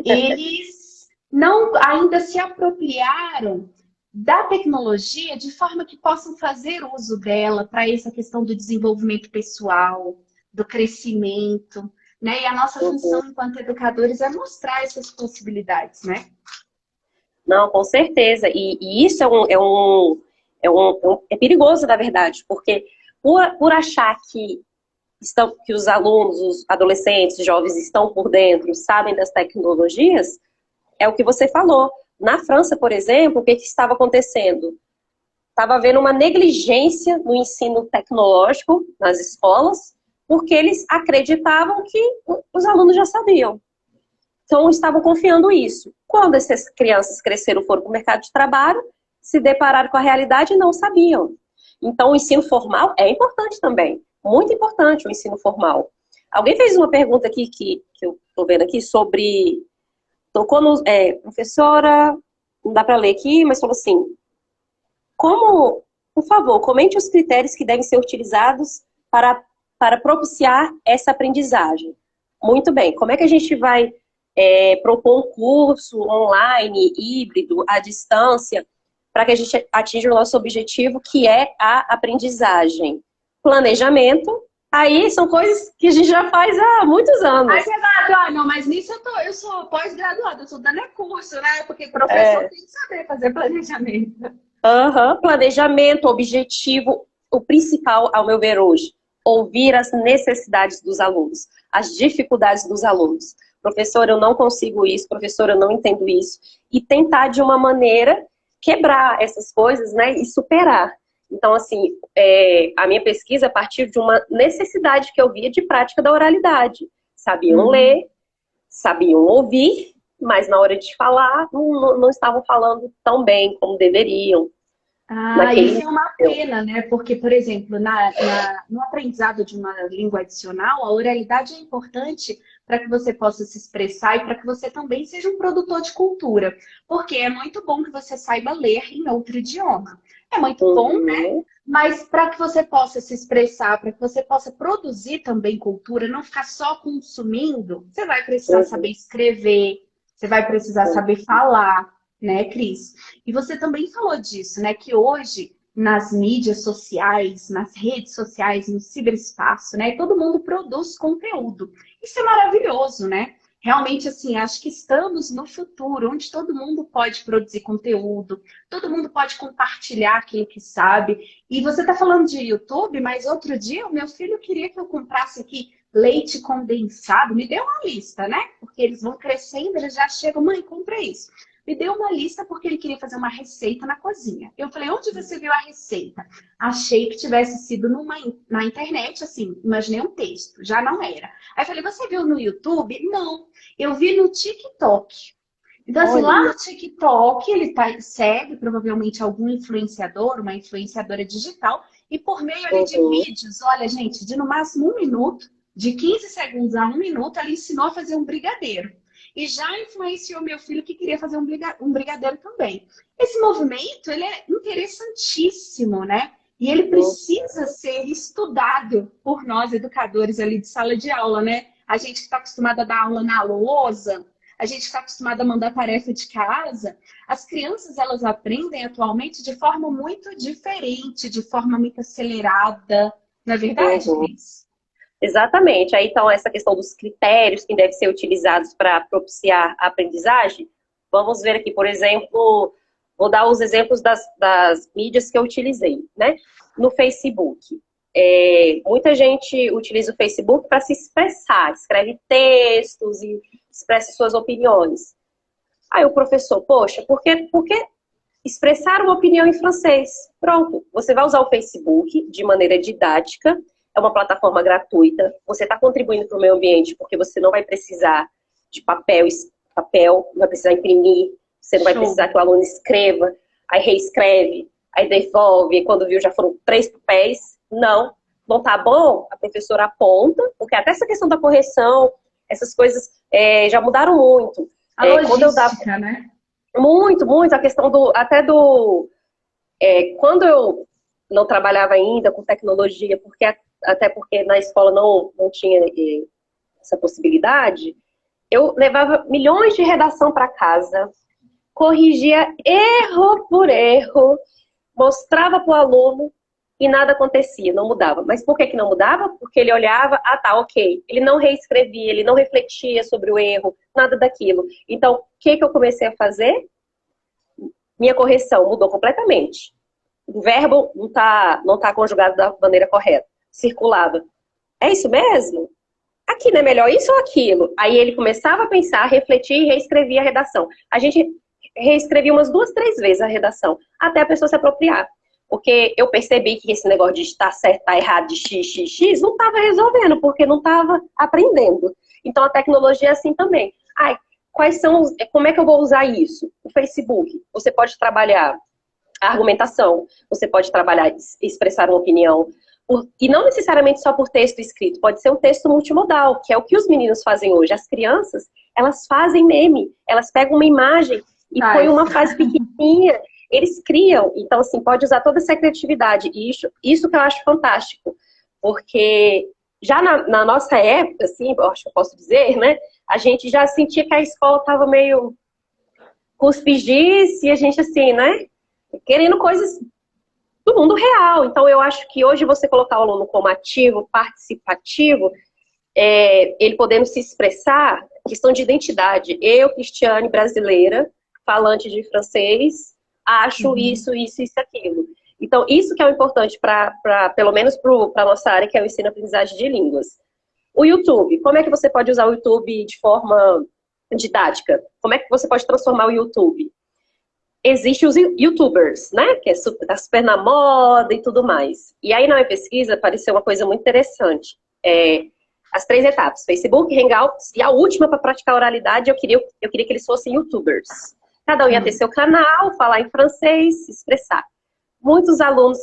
Eles não ainda se apropriaram da tecnologia de forma que possam fazer uso dela para essa questão do desenvolvimento pessoal, do crescimento, né? E a nossa função enquanto educadores é mostrar essas possibilidades, né? Não, com certeza. E isso é perigoso, na verdade, porque por achar que os alunos, os adolescentes, jovens estão por dentro, sabem das tecnologias, é o que você falou. Na França, por exemplo, o que estava acontecendo? Estava havendo uma negligência no ensino tecnológico nas escolas, porque eles acreditavam que os alunos já sabiam. Então, estavam confiando isso. Quando essas crianças cresceram, foram para o mercado de trabalho, se depararam com a realidade e não sabiam. Então, o ensino formal é importante também. Muito importante o ensino formal. Alguém fez uma pergunta aqui, que eu estou vendo aqui, sobre... Tocou no... professora, não dá para ler aqui, mas falou assim, por favor, comente os critérios que devem ser utilizados para propiciar essa aprendizagem. Muito bem, como é que a gente vai propor um curso online, híbrido, à distância, para que a gente atinja o nosso objetivo, que é a aprendizagem? Planejamento, aí são coisas que a gente já faz há muitos anos. Mas exato, não, mas nisso eu sou pós-graduada, eu estou dando curso, né? Porque professor tem que saber fazer planejamento. Planejamento, objetivo, o principal, ao meu ver hoje, ouvir as necessidades dos alunos, as dificuldades dos alunos. Professor, eu não consigo isso, professor, eu não entendo isso. E tentar, de uma maneira, quebrar essas coisas, né? E superar. Então, assim, a minha pesquisa é a partir de uma necessidade que eu via de prática da oralidade. Sabiam ler, sabiam ouvir, mas na hora de falar, não estavam falando tão bem como deveriam. Isso é uma pena, né? Porque, por exemplo, no aprendizado de uma língua adicional, a oralidade é importante para que você possa se expressar e para que você também seja um produtor de cultura. Porque é muito bom que você saiba ler em outro idioma. É muito bom, né? Mas para que você possa se expressar, para que você possa produzir também cultura, não ficar só consumindo, você vai precisar saber escrever, você vai precisar saber falar, né, Cris? E você também falou disso, né? Que hoje, nas mídias sociais, nas redes sociais, no ciberespaço, né? Todo mundo produz conteúdo. Isso é maravilhoso, né? Realmente, assim, acho que estamos no futuro, onde todo mundo pode produzir conteúdo, todo mundo pode compartilhar aquilo que sabe. E você está falando de YouTube, mas outro dia o meu filho queria que eu comprasse aqui leite condensado. Me deu uma lista, né? Porque eles vão crescendo, eles já chegam, mãe, compra isso. Me deu uma lista porque ele queria fazer uma receita na cozinha. Eu falei, onde você viu a receita? Achei que tivesse sido na internet, assim, imaginei um texto, já não era. Aí eu falei, você viu no YouTube? Não, eu vi no TikTok. Então, assim, lá no TikTok, ele segue provavelmente algum influenciador, uma influenciadora digital, e por meio ali de vídeos, olha, gente, de no máximo 1 minuto, de 15 segundos a 1 minuto, ela ensinou a fazer um brigadeiro. e já influenciou meu filho que queria fazer um brigadeiro também. Esse movimento, ele é interessantíssimo, né? E ele precisa ser estudado por nós, educadores ali de sala de aula, né? A gente que está acostumado a dar aula na lousa, a gente está acostumado a mandar tarefa de casa. As crianças, elas aprendem atualmente de forma muito diferente, de forma muito acelerada. Não é verdade, Cris? Exatamente. Aí, então, essa questão dos critérios que devem ser utilizados para propiciar a aprendizagem, vamos ver aqui, por exemplo, vou dar os exemplos das mídias que eu utilizei, né? No Facebook. Muita gente utiliza o Facebook para se expressar, escreve textos e expressa suas opiniões. Aí o professor, poxa, por que expressar uma opinião em francês? Pronto, você vai usar o Facebook de maneira didática, é uma plataforma gratuita, você está contribuindo para o meio ambiente porque você não vai precisar de papel, não vai precisar imprimir, você não vai precisar que o aluno escreva, aí reescreve, aí devolve, e quando viu já foram 3 papéis. Não tá bom, a professora aponta, porque até essa questão da correção, essas coisas já mudaram muito. A logística, né? Muito, a questão quando eu não trabalhava ainda com tecnologia, até porque na escola não tinha essa possibilidade, eu levava milhões de redação para casa, corrigia erro por erro, mostrava para o aluno e nada acontecia, não mudava. Mas por que não mudava? Porque ele olhava, tá, ok. Ele não reescrevia, ele não refletia sobre o erro, nada daquilo. Então, o que eu comecei a fazer? Minha correção mudou completamente. O verbo não tá conjugado da maneira correta. Circulava. É isso mesmo? Aqui não é melhor isso ou aquilo? Aí ele começava a pensar, refletir e reescrevia a redação. A gente reescrevia umas 2, 3 vezes a redação, até a pessoa se apropriar. Porque eu percebi que esse negócio de estar certo, estar errado, de x, não estava resolvendo, porque não estava aprendendo. Então a tecnologia é assim também. Como é que eu vou usar isso? O Facebook. Você pode trabalhar a argumentação, você pode trabalhar, expressar uma opinião, e não necessariamente só por texto escrito, pode ser um texto multimodal, que é o que os meninos fazem hoje. As crianças, elas fazem meme, elas pegam uma imagem e põem uma frase pequenininha, eles criam. Então, assim, pode usar toda essa criatividade, e isso que eu acho fantástico, porque já na nossa época, assim, eu acho que eu posso dizer, né, a gente já sentia que a escola estava meio cuspidíssima, e a gente, assim, né, querendo coisas do mundo real. Então, eu acho que hoje você colocar o aluno como ativo, participativo, ele podendo se expressar, questão de identidade. Eu, Cristiane, brasileira, falante de francês, acho isso, aquilo. Então, isso que é o importante pelo menos para a nossa área, que é o ensino-aprendizagem de línguas. O YouTube, como é que você pode usar o YouTube de forma didática? Como é que você pode transformar o YouTube? Existem os YouTubers, né? Que tá super na moda e tudo mais. E aí, na minha pesquisa, apareceu uma coisa muito interessante. As 3 etapas, Facebook, Hangouts, e a última, para praticar a oralidade, eu queria que eles fossem YouTubers. Cada um ia ter seu canal, falar em francês, se expressar. Muitos alunos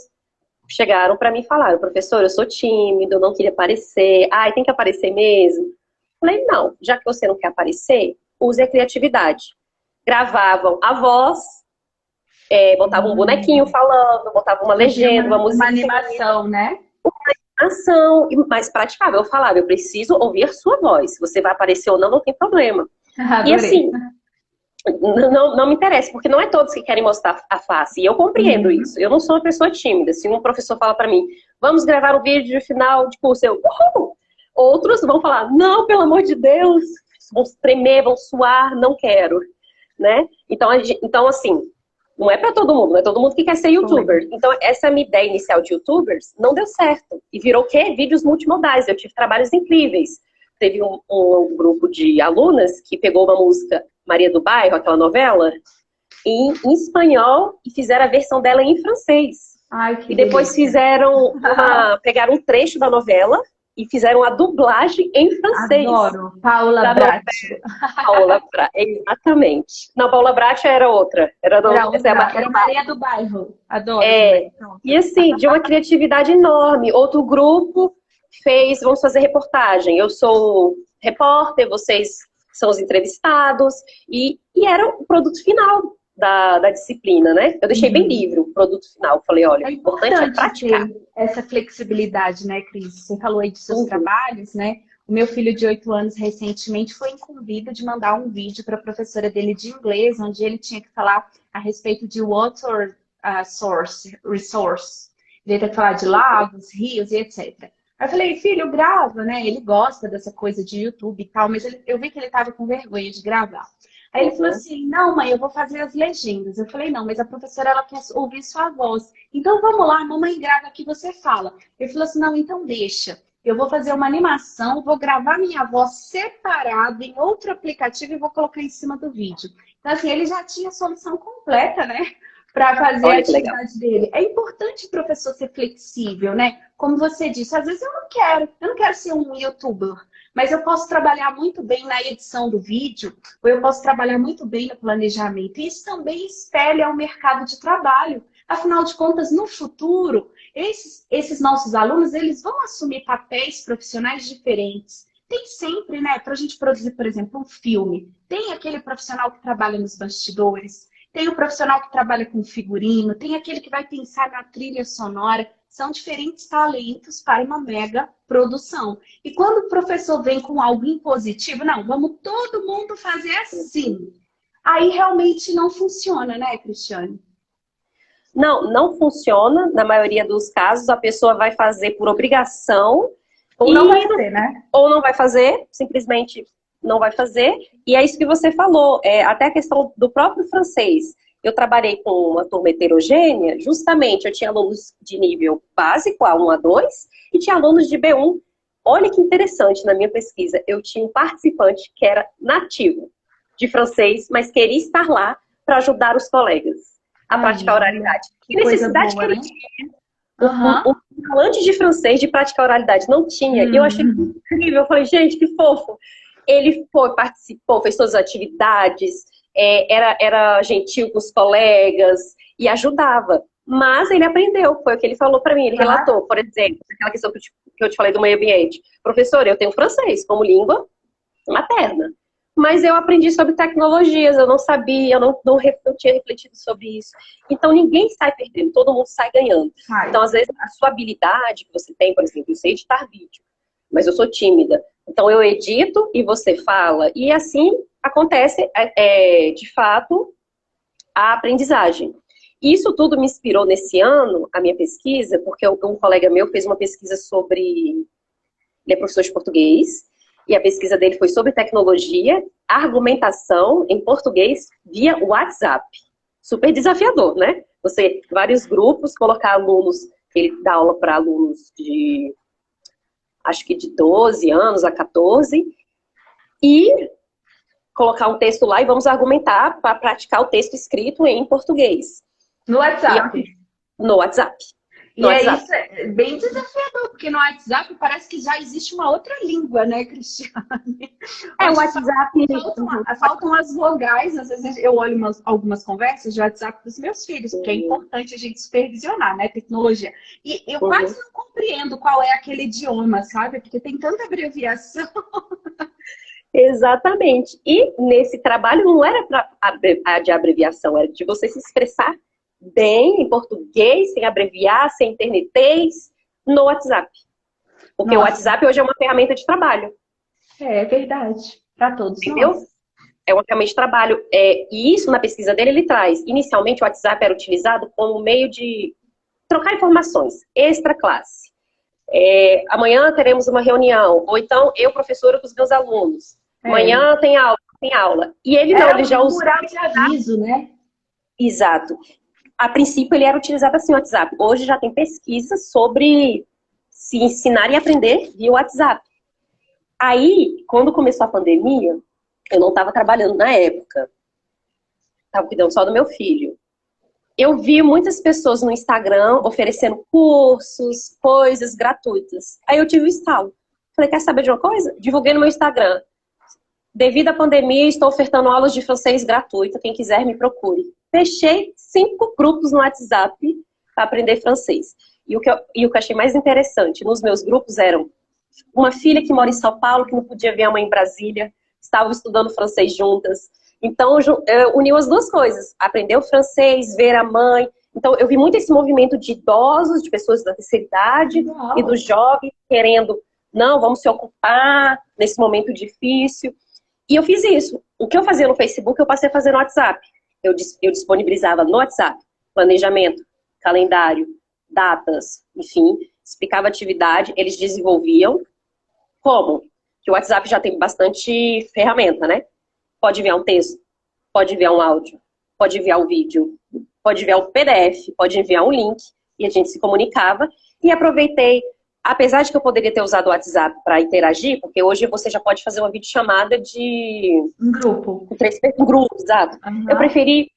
chegaram para mim e falaram, professor, eu sou tímido, não queria aparecer. Tem que aparecer mesmo? Falei, não, já que você não quer aparecer, use a criatividade. Gravavam a voz, botavam um bonequinho falando, botavam uma legenda, uma música. Uma animação, né? Uma animação, mas praticável. Eu falava, eu preciso ouvir a sua voz. Se você vai aparecer ou não, não tem problema. Adorei. E assim, não me interessa, porque não é todos que querem mostrar a face. E eu compreendo isso. Eu não sou uma pessoa tímida. Se um professor fala pra mim, vamos gravar um vídeo de final de curso, uhul! Outros vão falar, não, pelo amor de Deus, vão tremer, vão suar, não quero. Né? Então, assim, não é pra todo mundo, não é todo mundo que quer ser youtuber. Então, essa minha ideia inicial de youtubers não deu certo. E virou o quê? Vídeos multimodais. Eu tive trabalhos incríveis. Teve um grupo de alunas que pegou uma música Maria do Bairro, aquela novela, em espanhol e fizeram a versão dela em francês. Que e depois pegaram um trecho da novela e fizeram a dublagem em francês. Adoro. Paula Bratti. Paula Bratti, exatamente. Não, Paula Bratti era outra. Era Maria do Bairro. Adoro. E assim, de uma criatividade enorme. Outro grupo fez, vamos fazer reportagem. Eu sou repórter, vocês são os entrevistados, e era o produto final da disciplina, né? Eu deixei bem livre o produto final. Falei, olha, É o importante é importante praticar. ter essa flexibilidade, né, Cris? Você falou aí de seus trabalhos, né? O meu filho de 8 anos recentemente foi incumbido de mandar um vídeo para a professora dele de inglês, onde ele tinha que falar a respeito de water resource. Ele tinha que falar de lagos, rios e etc. Aí eu falei, filho, grava, né? Ele gosta dessa coisa de YouTube e tal, mas eu vi que ele estava com vergonha de gravar. Aí ele falou assim, não, mãe, eu vou fazer as legendas. Eu falei, não, mas a professora, ela quer ouvir sua voz. Então, vamos lá, mamãe grava aqui, você fala. Ele falou assim, não, então deixa. Eu vou fazer uma animação, vou gravar minha voz separada em outro aplicativo e vou colocar em cima do vídeo. Então, assim, ele já tinha a solução completa, né? Para fazer a Olha que legal. atividade dele. É importante o professor ser flexível, né? Como você disse, às vezes eu não quero ser um youtuber, mas eu posso trabalhar muito bem na edição do vídeo, ou eu posso trabalhar muito bem no planejamento. E isso também espelha o mercado de trabalho. Afinal de contas, no futuro, esses nossos alunos, eles vão assumir papéis profissionais diferentes. Tem sempre, né, para a gente produzir, por exemplo, um filme, tem aquele profissional que trabalha nos bastidores, tem o profissional que trabalha com figurino, tem aquele que vai pensar na trilha sonora. São diferentes talentos para uma mega produção. E quando o professor vem com algo impositivo, não, vamos todo mundo fazer assim. Aí realmente não funciona, né, Cristiane? Não funciona. Na maioria dos casos, a pessoa vai fazer por obrigação. Ou não vai fazer, né? Ou não vai fazer, simplesmente não vai fazer. E é isso que você falou, até a questão do próprio francês. Eu trabalhei com uma turma heterogênea, justamente eu tinha alunos de nível básico, A1, A2, e tinha alunos de B1. Olha que interessante, na minha pesquisa, eu tinha um participante que era nativo de francês, mas queria estar lá para ajudar os colegas a praticar a oralidade. Que necessidade que ele tinha. O falante de francês de praticar oralidade não tinha. E eu achei incrível. Eu falei, gente, que fofo. Ele participou, fez todas as atividades, era gentil com os colegas e ajudava. Mas ele aprendeu, foi o que ele falou para mim. Ele relatou, por exemplo, aquela questão que eu te falei do meio ambiente. Professor, eu tenho francês como língua materna. Mas eu aprendi sobre tecnologias, eu não sabia, eu não tinha refletido sobre isso. Então, ninguém sai perdendo, todo mundo sai ganhando. Então, às vezes, a sua habilidade que você tem, por exemplo, eu sei editar vídeo, mas eu sou tímida. Então, eu edito e você fala. E assim acontece, de fato, a aprendizagem. Isso tudo me inspirou nesse ano, a minha pesquisa, porque um colega meu fez uma pesquisa sobre... Ele é professor de português, e a pesquisa dele foi sobre tecnologia, argumentação em português via WhatsApp. Super desafiador, né? Você, vários grupos, colocar alunos, ele dá aula para alunos de, acho que de 12 anos a 14, e colocar um texto lá e vamos argumentar para praticar o texto escrito em português. No WhatsApp? No WhatsApp. E isso é bem desafiador, porque no WhatsApp parece que já existe uma outra língua, né, Cristiane? O WhatsApp... Faltam as vogais, às vezes eu olho algumas conversas de WhatsApp dos meus filhos, porque é importante a gente supervisionar, né, tecnologia. E eu quase não compreendo qual é aquele idioma, sabe? Porque tem tanta abreviação. Exatamente. E nesse trabalho não era de abreviação, era de você se expressar bem em português, sem abreviar, sem internetês, no WhatsApp. Porque o WhatsApp hoje é uma ferramenta de trabalho. É verdade. Para todos. Entendeu? Nós. É uma ferramenta de trabalho. E isso, na pesquisa dele, ele traz. Inicialmente, o WhatsApp era utilizado como meio de trocar informações, extra classe. Amanhã teremos uma reunião. Ou então, eu, professora, com os meus alunos. Amanhã tem aula. E ele não, ele já usa... mural de aviso, né? Exato. A princípio, ele era utilizado assim, o WhatsApp. Hoje já tem pesquisas sobre se ensinar e aprender via WhatsApp. Aí, quando começou a pandemia, eu não estava trabalhando na época. Estava cuidando só do meu filho. Eu vi muitas pessoas no Instagram oferecendo cursos, coisas gratuitas. Aí eu tive um estalo. Falei, quer saber de uma coisa? Divulguei no meu Instagram. Devido à pandemia, estou ofertando aulas de francês gratuito. Quem quiser, me procure. Fechei 5 grupos no WhatsApp para aprender francês. E o que eu achei mais interessante, nos meus grupos eram uma filha que mora em São Paulo, que não podia ver a mãe em Brasília, estavam estudando francês juntas. Então, uniu as duas coisas. Aprender o francês, ver a mãe. Então, eu vi muito esse movimento de idosos, de pessoas da terceira idade e dos jovens querendo, não, vamos se ocupar nesse momento difícil. E eu fiz isso. O que eu fazia no Facebook, eu passei a fazer no WhatsApp. Eu disponibilizava no WhatsApp planejamento, calendário, datas, enfim, explicava a atividade, eles desenvolviam. Como? Que o WhatsApp já tem bastante ferramenta, né? Pode enviar um texto, pode enviar um áudio, pode enviar um vídeo, pode enviar um PDF, pode enviar um link, e a gente se comunicava. E aproveitei, apesar de que eu poderia ter usado o WhatsApp para interagir, porque hoje você já pode fazer uma videochamada de... Um grupo. Um grupo, exato. Uhum. Eu preferi ir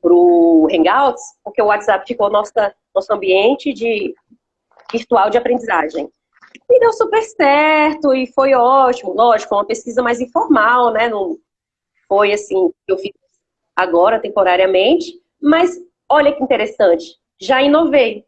pro Hangouts, porque o WhatsApp ficou nosso ambiente virtual de aprendizagem. E deu super certo, e foi ótimo. Lógico, uma pesquisa mais informal, né? Não foi assim, que eu fiz agora, temporariamente. Mas, olha que interessante, já inovei.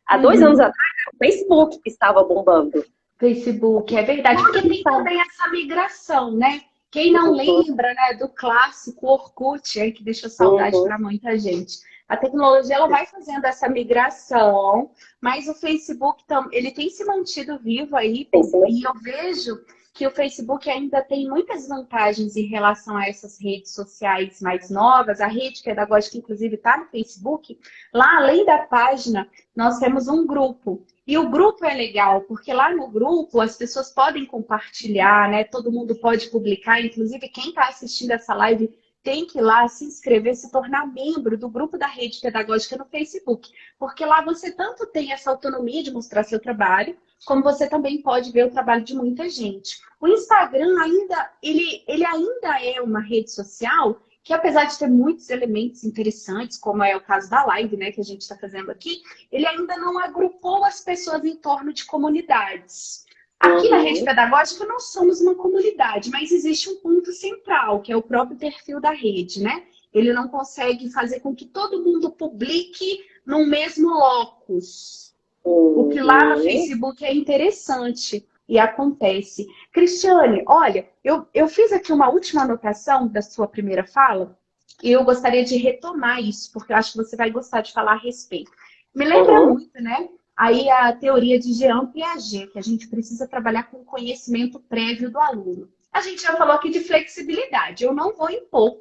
Há 2 anos atrás, era o Facebook que estava bombando. Facebook, é verdade. Porque tem também essa migração, né? Quem não lembra, né, do clássico Orkut, que deixou saudade para muita gente. A tecnologia ela vai fazendo essa migração, mas o Facebook ele tem se mantido vivo aí, e eu vejo que o Facebook ainda tem muitas vantagens em relação a essas redes sociais mais novas. A rede pedagógica, inclusive, está no Facebook. Lá, além da página, nós temos um grupo. E o grupo é legal, porque lá no grupo as pessoas podem compartilhar, né? Todo mundo pode publicar, inclusive quem está assistindo essa live tem que ir lá se inscrever, se tornar membro do grupo da rede pedagógica no Facebook. Porque lá você tanto tem essa autonomia de mostrar seu trabalho, como você também pode ver o trabalho de muita gente. O Instagram ainda, ele ainda é uma rede social que, apesar de ter muitos elementos interessantes, como é o caso da live, né, que a gente está fazendo aqui, ele ainda não agrupou as pessoas em torno de comunidades. Aqui na rede pedagógica nós somos uma comunidade, mas existe um ponto central, que é o próprio perfil da rede, né? Ele não consegue fazer com que todo mundo publique no mesmo locus. O que lá no Facebook é interessante e acontece. Cristiane, olha, eu fiz aqui uma última anotação da sua primeira fala e eu gostaria de retomar isso, porque eu acho que você vai gostar de falar a respeito. Me lembra muito, né? Aí a teoria de Jean Piaget, que a gente precisa trabalhar com o conhecimento prévio do aluno. A gente já falou aqui de flexibilidade, eu não vou impor.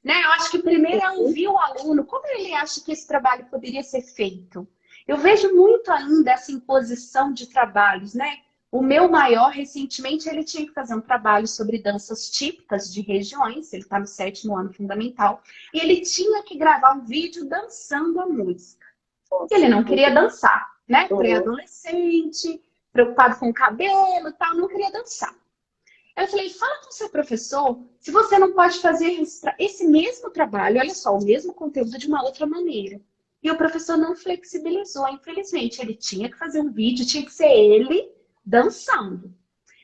Né? Eu acho que primeiro é ouvir o aluno, como ele acha que esse trabalho poderia ser feito. Eu vejo muito ainda essa imposição de trabalhos, né? O meu maior, recentemente, ele tinha que fazer um trabalho sobre danças típicas de regiões, ele está no 7º ano fundamental, e ele tinha que gravar um vídeo dançando a música. Ele não queria dançar, né? Pré-adolescente, preocupado com o cabelo e tal, não queria dançar. Eu falei, fala com o seu professor se você não pode fazer esse mesmo trabalho, olha só, o mesmo conteúdo de uma outra maneira. E o professor não flexibilizou, infelizmente. Ele tinha que fazer um vídeo, tinha que ser ele dançando.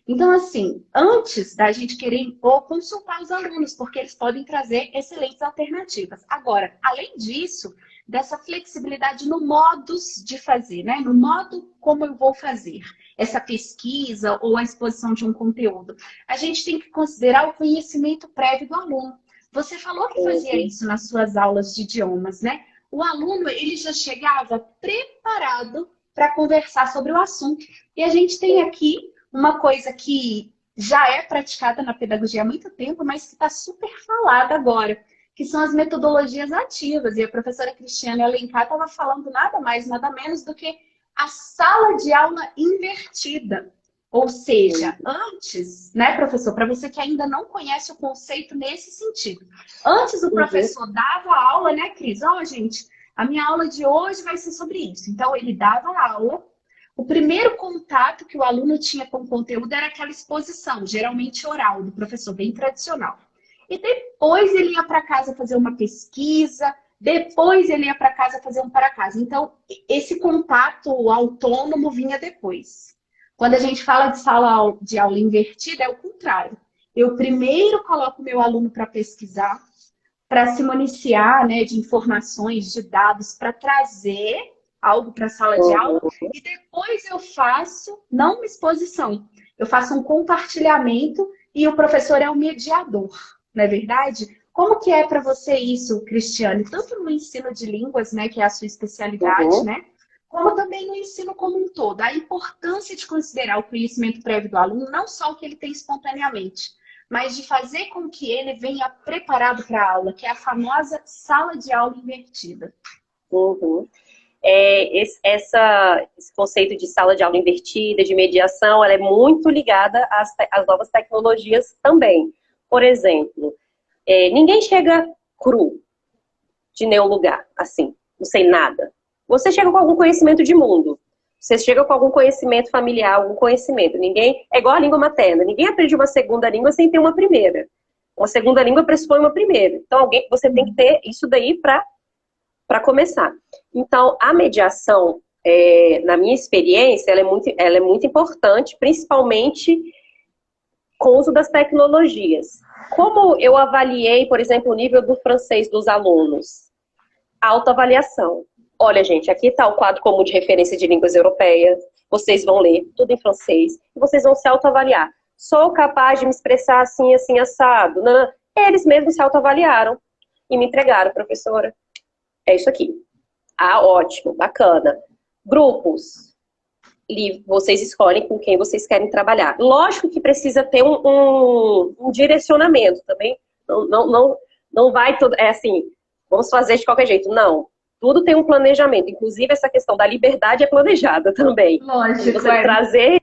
Então, assim, antes da gente querer impor, consultar os alunos, porque eles podem trazer excelentes alternativas. Agora, além disso, dessa flexibilidade no modus de fazer, né? No modo como eu vou fazer essa pesquisa ou a exposição de um conteúdo. A gente tem que considerar o conhecimento prévio do aluno. Você falou que fazia isso nas suas aulas de idiomas, né? O aluno, ele já chegava preparado para conversar sobre o assunto. E a gente tem aqui uma coisa que já é praticada na pedagogia há muito tempo, mas que está super falada agora, que são as metodologias ativas. E a professora Cristiane Alencar estava falando nada mais, nada menos do que a sala de aula invertida. Ou seja, antes, né, professor, para você que ainda não conhece o conceito nesse sentido, antes o professor dava a aula, né, Cris? Ó, gente, a minha aula de hoje vai ser sobre isso. Então, ele dava a aula. O primeiro contato que o aluno tinha com o conteúdo era aquela exposição, geralmente oral, do professor, bem tradicional. E depois ele ia para casa fazer uma pesquisa, depois ele ia para casa fazer um para casa. Então, esse contato autônomo vinha depois. Quando a gente fala de sala de aula invertida, é o contrário. Eu primeiro coloco o meu aluno para pesquisar, para se municiar, né, de informações, de dados, para trazer algo para a sala de aula, e depois eu faço, não uma exposição, Eu faço um compartilhamento e o professor é o mediador, não é verdade? Como que é para você isso, Cristiane? Tanto no ensino de línguas, né, que é a sua especialidade, Uhum. né? Como também no ensino como um todo. A importância de considerar o conhecimento prévio do aluno, não só o que ele tem espontaneamente, mas de fazer com que ele venha preparado para a aula, que é a famosa sala de aula invertida. Uhum. Esse conceito de sala de aula invertida, de mediação, ela é muito ligada às novas tecnologias também. Por exemplo, ninguém chega cru de nenhum lugar, assim, não sei nada. Você chega com algum conhecimento de mundo. Você chega com algum conhecimento familiar, algum conhecimento. Ninguém é igual a língua materna. Ninguém aprende uma segunda língua sem ter uma primeira. Uma segunda língua pressupõe uma primeira. Então, você tem que ter isso daí para começar. Então, a mediação, na minha experiência, ela é muito importante, principalmente com o uso das tecnologias. Como eu avaliei, por exemplo, o nível do francês dos alunos? Autoavaliação. Olha, gente, aqui está o quadro comum de referência de línguas europeias. Vocês vão ler tudo em francês e vocês vão se autoavaliar. Sou capaz de me expressar assim, assim, assado? Não. Eles mesmos se autoavaliaram e me entregaram, professora. É isso aqui. Ah, ótimo, bacana. Grupos. Vocês escolhem com quem vocês querem trabalhar. Lógico que precisa ter um direcionamento também. Não vai tudo. É assim, vamos fazer de qualquer jeito. Não. Tudo tem um planejamento. Inclusive, essa questão da liberdade é planejada também. Lógico, Você trazer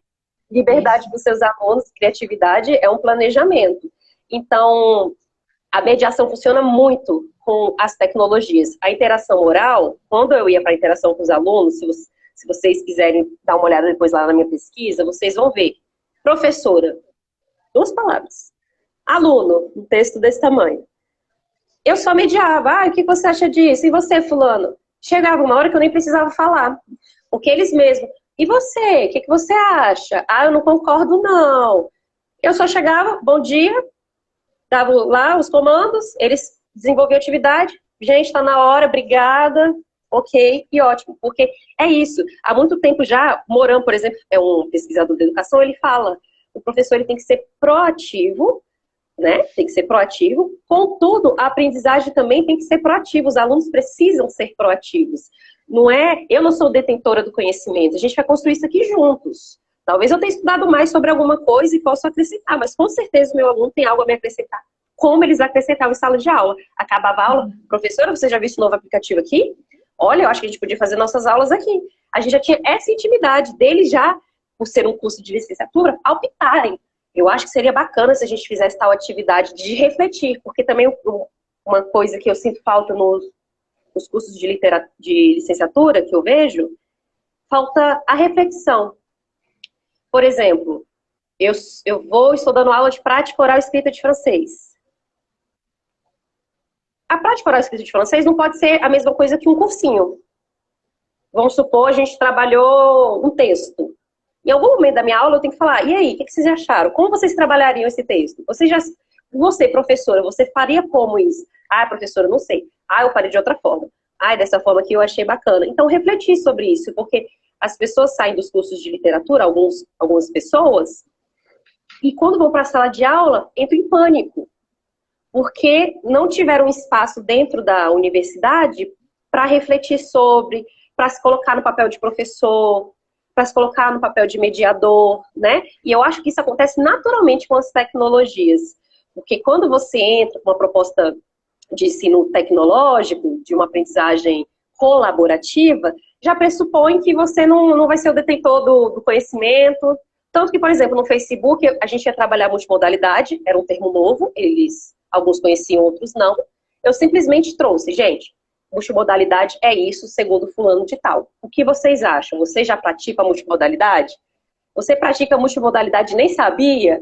liberdade para os seus alunos, criatividade, é um planejamento. Então, a mediação funciona muito com as tecnologias. A interação oral, quando eu ia para a interação com os alunos, se vocês quiserem dar uma olhada depois lá na minha pesquisa, vocês vão ver. Professora, 2 palavras. Aluno, um texto desse tamanho. Eu só mediava. O que você acha disso? E você, fulano? Chegava uma hora que eu nem precisava falar. Porque eles mesmos. E você? O que você acha? Eu não concordo, não. Eu só chegava, bom dia, dava lá os comandos, eles desenvolviam a atividade. Gente, está na hora, obrigada. Ok, e ótimo. Porque é isso. Há muito tempo já, Moran, por exemplo, é um pesquisador de educação, ele fala, o professor ele tem que ser proativo, né? Tem que ser proativo. Contudo, a aprendizagem também tem que ser proativa. Os alunos precisam ser proativos. Eu não sou detentora do conhecimento. A gente vai construir isso aqui juntos. Talvez eu tenha estudado mais sobre alguma coisa e possa acrescentar, mas com certeza o meu aluno tem algo a me acrescentar. Como eles acrescentavam em sala de aula. Acabava a aula. Professora, você já viu esse novo aplicativo aqui? Olha, eu acho que a gente podia fazer nossas aulas aqui. A gente já tinha essa intimidade deles já, por ser um curso de licenciatura, palpitarem. Eu acho que seria bacana se a gente fizesse tal atividade de refletir, porque também uma coisa que eu sinto falta nos cursos de licenciatura que eu vejo, falta a reflexão. Por exemplo, eu estou dando aula de prática oral escrita de francês. A prática oral escrita de francês não pode ser a mesma coisa que um cursinho. Vamos supor, a gente trabalhou um texto. Em algum momento da minha aula, eu tenho que falar, e aí, o que vocês acharam? Como vocês trabalhariam esse texto? Você, professora, você faria como isso? Professora, não sei. Eu faria de outra forma. Dessa forma que eu achei bacana. Então, refletir sobre isso, porque as pessoas saem dos cursos de literatura, algumas pessoas, e quando vão para a sala de aula, entram em pânico, porque não tiveram espaço dentro da universidade para refletir sobre, para se colocar no papel de professor, para se colocar no papel de mediador, né? E eu acho que isso acontece naturalmente com as tecnologias. Porque quando você entra com uma proposta de ensino tecnológico, de uma aprendizagem colaborativa, já pressupõe que você não vai ser o detentor do conhecimento. Tanto que, por exemplo, no Facebook, a gente ia trabalhar multimodalidade, era um termo novo, alguns conheciam, outros não. Eu simplesmente trouxe, gente, multimodalidade é isso, segundo fulano de tal. O que vocês acham? Você já pratica multimodalidade? Você pratica multimodalidade e nem sabia?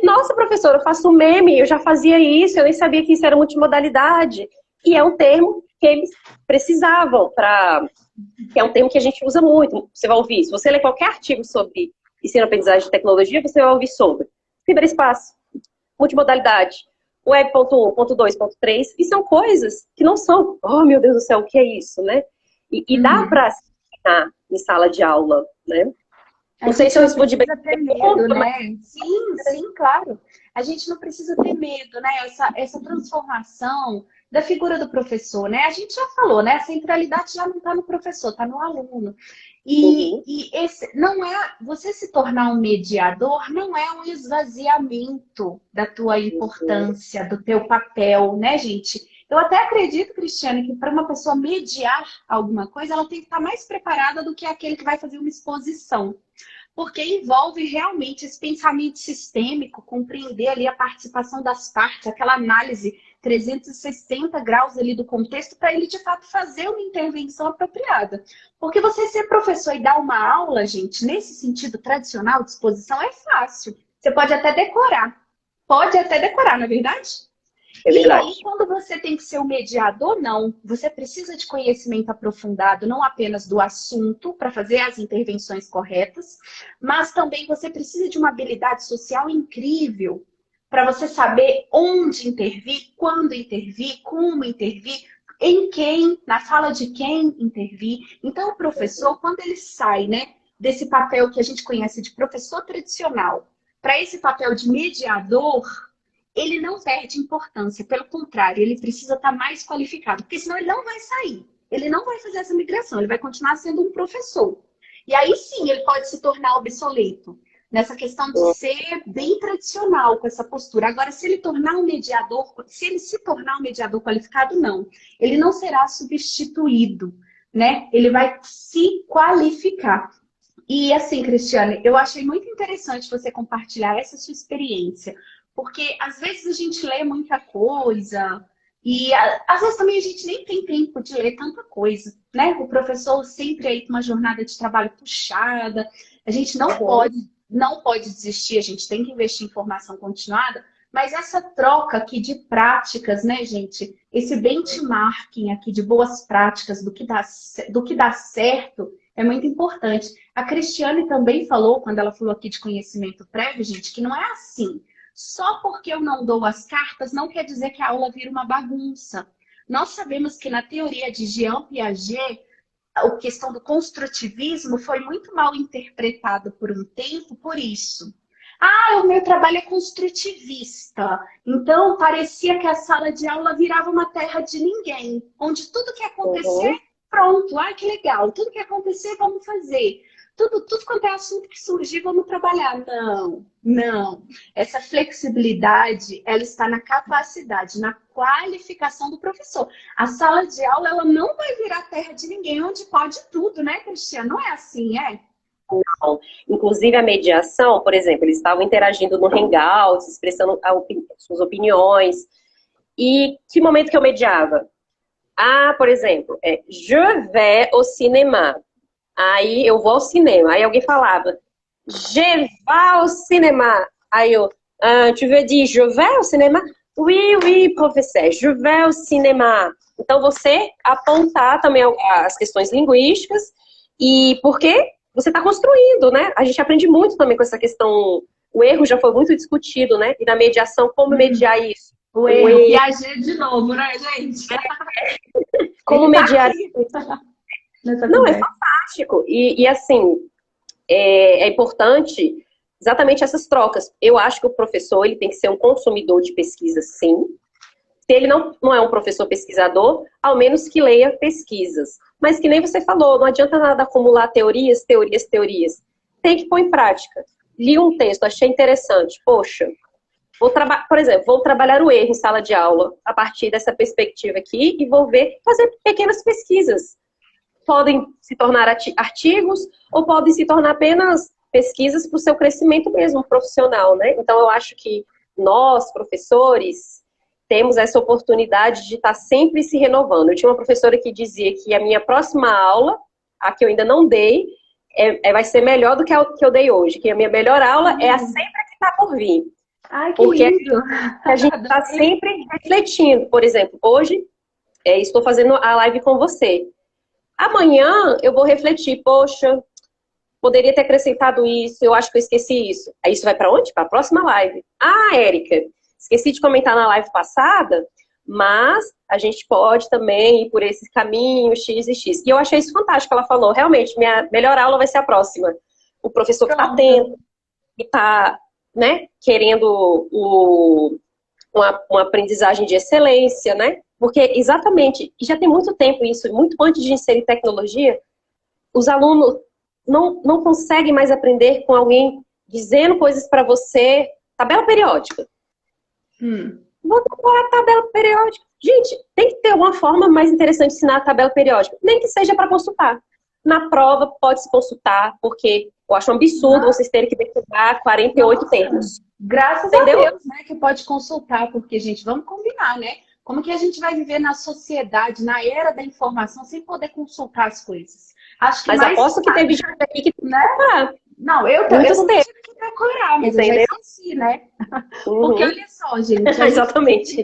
Nossa, professora, eu faço meme, eu já fazia isso, eu nem sabia que isso era multimodalidade. E é um termo que eles precisavam, que é um termo que a gente usa muito. Você vai ouvir, se você ler qualquer artigo sobre ensino, aprendizagem de tecnologia, você vai ouvir sobre ciberespaço, multimodalidade, Web 1.1, 2, 3, e são coisas que não são, oh meu Deus do céu, o que é isso, né? E dá para ensinar em sala de aula, né? A Não sei gente se eu não respondi bem. precisa ter medo, né? Sim, sim, claro. A gente não precisa ter medo, né? Essa transformação da figura do professor, né? A gente já falou, né? A centralidade já não está no professor, está no aluno. Uhum. E esse não é você se tornar um mediador, não é um esvaziamento da tua importância, do teu papel, né, gente? Eu até acredito, Cristiane, que para uma pessoa mediar alguma coisa, ela tem que estar mais preparada do que aquele que vai fazer uma exposição. Porque envolve realmente esse pensamento sistêmico, compreender ali a participação das partes, aquela análise 360 graus ali do contexto, para ele de fato fazer uma intervenção apropriada. Porque você ser professor e dar uma aula, gente, nesse sentido tradicional de exposição é fácil. Você pode até decorar. Pode até decorar, não é verdade? É E aí, verdade. quando você tem que ser o mediador, não. Você precisa de conhecimento aprofundado, não apenas do assunto, para fazer as intervenções corretas, mas também você precisa de uma habilidade social incrível para você saber onde intervir, quando intervir, como intervir, em quem, na fala de quem intervir. Então, o professor, quando ele sai, né, desse papel que a gente conhece de professor tradicional, para esse papel de mediador, ele não perde importância, pelo contrário, ele precisa estar mais qualificado, porque senão ele não vai sair, ele não vai fazer essa migração, ele vai continuar sendo um professor. E aí sim, ele pode se tornar obsoleto, nessa questão de ser bem tradicional com essa postura. Agora, se ele tornar um mediador, se ele se tornar um mediador qualificado, não. Ele não será substituído, né? Ele vai se qualificar. E assim, Cristiane, eu achei muito interessante você compartilhar essa sua experiência, porque às vezes a gente lê muita coisa e às vezes também a gente nem tem tempo de ler tanta coisa, né? O professor sempre aí com uma jornada de trabalho puxada, a gente não pode desistir, a gente tem que investir em formação continuada, mas essa troca aqui de práticas, né, gente? Esse benchmarking aqui de boas práticas, do que dá certo, é muito importante. A Cristiane também falou, quando ela falou aqui de conhecimento prévio, gente, que não é assim. Só porque eu não dou as cartas, não quer dizer que a aula vira uma bagunça. Nós sabemos que na teoria de Jean Piaget, a questão do construtivismo foi muito mal interpretado por um tempo por isso. Ah, o meu trabalho é construtivista. Então, parecia que a sala de aula virava uma terra de ninguém, onde tudo que acontecer, Uhum. pronto, ah, que legal, tudo que acontecer, vamos fazer. Tudo quanto é assunto que surgir, vamos trabalhar. Não, não. Essa flexibilidade, ela está na capacidade, na qualificação do professor. A sala de aula, ela não vai virar terra de ninguém, onde pode tudo, né, Cristiano? Não é assim, é? Não. Inclusive a mediação, por exemplo, eles estavam interagindo no Hangouts, expressando suas opiniões. E que momento que eu mediava? Ah, por exemplo, je vais au cinéma. Aí eu vou ao cinema. Aí alguém falava, je vais au cinéma. Aí eu, tu veux dire, je vais au cinéma? Oui, oui, professeur, je vais au cinéma. Então você apontar também as questões linguísticas e porque você está construindo, né? A gente aprende muito também com essa questão. O erro já foi muito discutido, né? E na mediação, como mediar isso? O erro. Piaget de novo, né, gente? Como Ele tá mediar aqui. Nessa Não, é conversa. fantástico. E assim, é importante exatamente essas trocas. Eu acho que o professor ele tem que ser um consumidor de pesquisa, sim. Se ele não é um professor pesquisador, ao menos que leia pesquisas. Mas que nem você falou, não adianta nada acumular teorias, teorias, teorias. Tem que pôr em prática. Li um texto, achei interessante. Poxa, por exemplo, vou trabalhar o erro em sala de aula a partir dessa perspectiva aqui e vou fazer pequenas pesquisas. Podem se tornar artigos ou podem se tornar apenas pesquisas para o seu crescimento mesmo profissional, né? Então, eu acho que nós, professores, temos essa oportunidade de estar sempre se renovando. Eu tinha uma professora que dizia que a minha próxima aula, a que eu ainda não dei, vai ser melhor do que a que eu dei hoje, que a minha melhor aula é a sempre que está por vir. Ai, que Porque lindo! a gente está sempre refletindo. Por exemplo, hoje estou fazendo a live com você. Amanhã eu vou refletir, poxa, poderia ter acrescentado isso, eu acho que eu esqueci isso. Aí isso vai para onde? Para a próxima live. Ah, Érica, esqueci de comentar na live passada, mas a gente pode também ir por esse caminho X e X. E eu achei isso fantástico, ela falou, realmente, minha melhor aula vai ser a próxima. o professor que está Pronto. atento, que está, né, querendo uma aprendizagem de excelência, né? Porque exatamente, e já tem muito tempo isso, muito antes de inserir tecnologia, os alunos não conseguem mais aprender com alguém dizendo coisas para você, tabela periódica. Vou decorar a tabela periódica. Gente, tem que ter uma forma mais interessante de ensinar a tabela periódica, nem que seja para consultar. Na prova pode se consultar, porque eu acho um absurdo vocês terem que decorar 48 termos. Graças Entendeu? a Deus, né, que pode consultar, porque, gente, vamos combinar, né? Como que a gente vai viver na sociedade, na era da informação, sem poder consultar as coisas? Acho que Mas mais aposto que teve gente aqui que né? ah, Não, eu muitos não termos, tive que decorar, mas eu entendeu? já esqueci, né? Porque olha só, gente, Exatamente.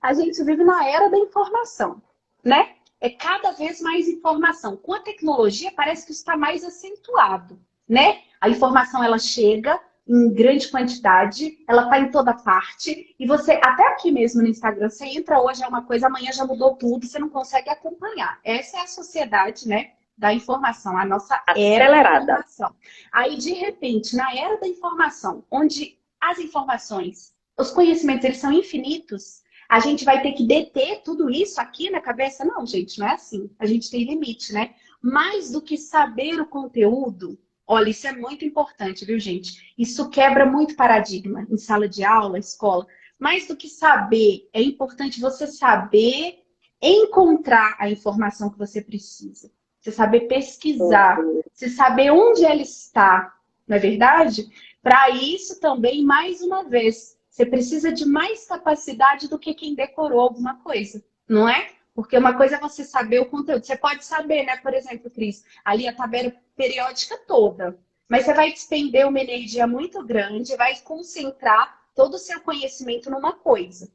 a gente vive na era da informação, né? É cada vez mais informação. Com a tecnologia, parece que isso está mais acentuado, né? A informação, ela chega em grande quantidade, ela está em toda parte, e você, até aqui mesmo no Instagram, você entra hoje é uma coisa, amanhã já mudou tudo, você não consegue acompanhar. Essa é a sociedade, né, da informação, a nossa era da Acelerada. informação. Aí, de repente, na era da informação, onde as informações, os conhecimentos, eles são infinitos, a gente vai ter que deter tudo isso aqui na cabeça? Não, gente, não é assim. A gente tem limite, né? Mais do que saber o conteúdo, olha, isso é muito importante, viu, gente? Isso quebra muito paradigma em sala de aula, escola. Mais do que saber, é importante você saber encontrar a informação que você precisa. Você saber pesquisar, você saber onde ela está, não é verdade? Para isso também, mais uma vez, você precisa de mais capacidade do que quem decorou alguma coisa, não é? Porque uma coisa é você saber o conteúdo. Você pode saber, né? Por exemplo, Cris, ali a tabela periódica toda. Mas você vai despender uma energia muito grande, vai concentrar todo o seu conhecimento numa coisa.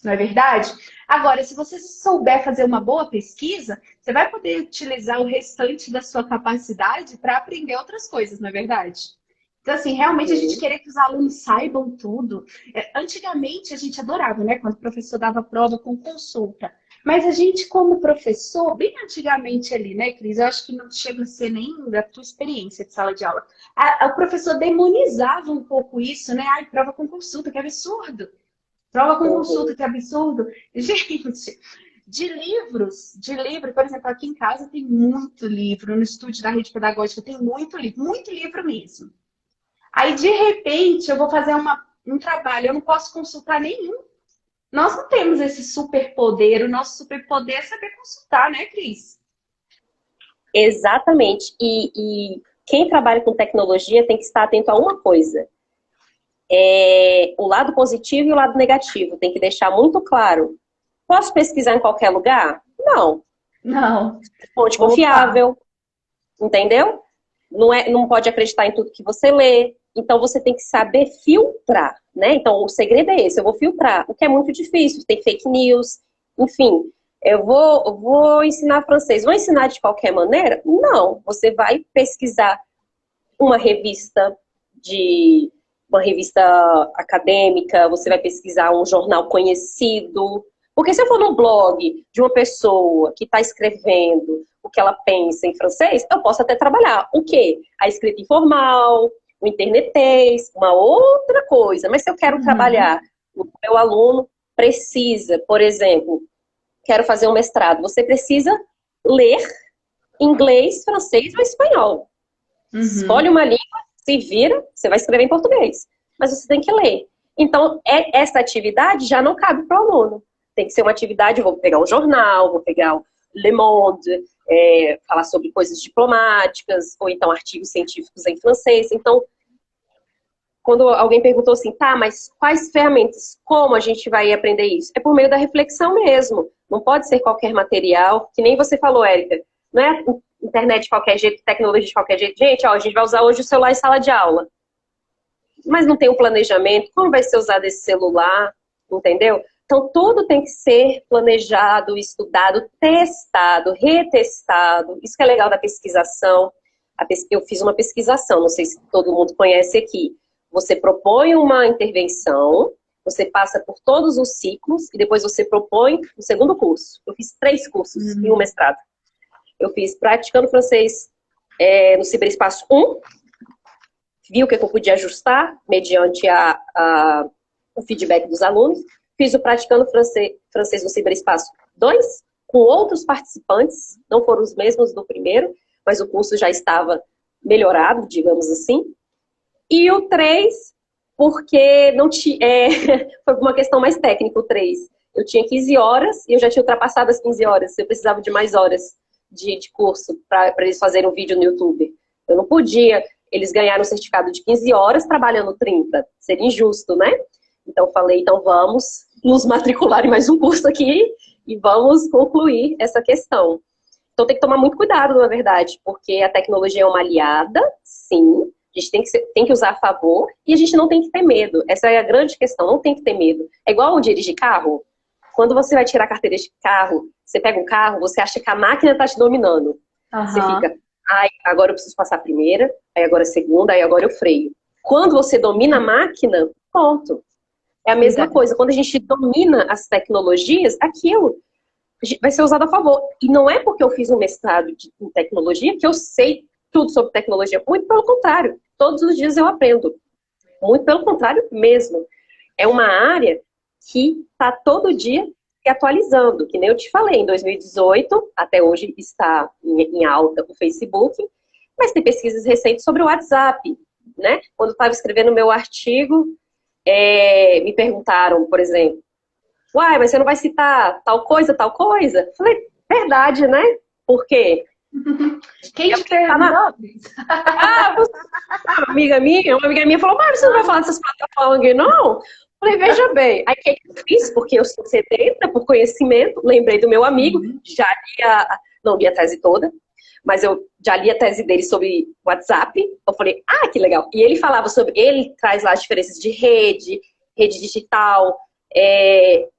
Não é verdade? Agora, se você souber fazer uma boa pesquisa, você vai poder utilizar o restante da sua capacidade para aprender outras coisas, não é verdade? Então, assim, realmente a gente querer que os alunos saibam tudo. Antigamente a gente adorava, né? Quando o professor dava prova com consulta. Mas a gente, como professor, bem antigamente ali, né, Cris? Eu acho que não chega a ser nem da tua experiência de sala de aula. O professor demonizava um pouco isso, né? Ai, prova com consulta, que absurdo. Prova com consulta, que absurdo. Gente, de livro, por exemplo, aqui em casa tem muito livro, no estúdio da rede pedagógica tem muito livro mesmo. Aí, de repente, eu vou fazer um trabalho, eu não posso consultar nenhum. Nós não temos esse superpoder, o nosso superpoder é saber consultar, né, Cris? Exatamente. E quem trabalha com tecnologia tem que estar atento a uma coisa. O lado positivo e o lado negativo. Tem que deixar muito claro. Posso pesquisar em qualquer lugar? Não. Não. Fonte confiável. Entendeu? Não pode acreditar em tudo que você lê. Então, você tem que saber filtrar, né? Então, o segredo é esse. Eu vou filtrar. O que é muito difícil. Tem fake news. Enfim, eu vou ensinar francês. Vou ensinar de qualquer maneira? Não. Você vai pesquisar uma revista acadêmica, você vai pesquisar um jornal conhecido. Porque se eu for no blog de uma pessoa que está escrevendo o que ela pensa em francês, eu posso até trabalhar. O quê? A escrita informal, o internetês, uma outra coisa. Mas se eu quero trabalhar, o meu aluno precisa, por exemplo, quero fazer um mestrado, você precisa ler inglês, francês ou espanhol. Escolhe uma língua, se vira, você vai escrever em português. Mas você tem que ler. Então, essa atividade já não cabe para o aluno. Tem que ser uma atividade, eu vou pegar um jornal, vou pegar o Le Monde, falar sobre coisas diplomáticas, ou então artigos científicos em francês. Então, quando alguém perguntou assim, tá, mas quais ferramentas, como a gente vai aprender isso? É por meio da reflexão mesmo. Não pode ser qualquer material, que nem você falou, Érica. Não é internet de qualquer jeito, tecnologia de qualquer jeito. Gente, ó, a gente vai usar hoje o celular em sala de aula. Mas não tem um planejamento. Como vai ser usado esse celular? Entendeu? Então, tudo tem que ser planejado, estudado, testado, retestado. Isso que é legal da pesquisação. Eu fiz uma pesquisação, não sei se todo mundo conhece aqui. Você propõe uma intervenção, você passa por todos os ciclos e depois você propõe o segundo curso. Eu fiz 3 cursos e um mestrado. Eu fiz Praticando Francês no Ciberespaço 1, vi o que eu podia ajustar mediante o feedback dos alunos. Fiz o Praticando Francês no Ciberespaço 2, com outros participantes, não foram os mesmos do primeiro, mas o curso já estava melhorado, digamos assim. E o 3, porque não foi uma questão mais técnica, o 3. Eu tinha 15 horas e eu já tinha ultrapassado as 15 horas. Eu precisava de mais horas de curso para eles fazerem um vídeo no YouTube. Eu não podia. Eles ganharam um certificado de 15 horas trabalhando 30. Seria injusto, né? Então eu falei, então vamos nos matricular em mais um curso aqui e vamos concluir essa questão. Então tem que tomar muito cuidado, na verdade, porque a tecnologia é uma aliada, sim. A gente tem que usar a favor e a gente não tem que ter medo. Essa é a grande questão, não tem que ter medo. É igual dirigir carro. Quando você vai tirar a carteira de carro, você pega um carro, você acha que a máquina está te dominando. Você fica, ai, agora eu preciso passar a primeira, aí agora a segunda, aí agora eu freio. Quando você domina a máquina, pronto. É a mesma coisa. Quando a gente domina as tecnologias, aquilo vai ser usado a favor. E não é porque eu fiz um mestrado em tecnologia que eu sei tudo sobre tecnologia. Muito pelo contrário. Todos os dias eu aprendo. Muito pelo contrário mesmo. É uma área que está todo dia se atualizando. Que nem eu te falei, em 2018, até hoje está em alta o Facebook, mas tem pesquisas recentes sobre o WhatsApp, né? Quando eu estava escrevendo o meu artigo, me perguntaram, por exemplo, uai, mas você não vai citar tal coisa, tal coisa? Falei, verdade, né? Por quê? Quem te perguntou? Uma amiga minha falou, mas você não vai falar dessas plataformas aqui, não? Falei, veja bem, aí o que eu fiz? Porque eu sou sedenta por conhecimento, lembrei do meu amigo, já não li a tese toda, mas eu já li a tese dele sobre WhatsApp. Eu falei, que legal. E ele falava ele traz lá as diferenças de rede digital,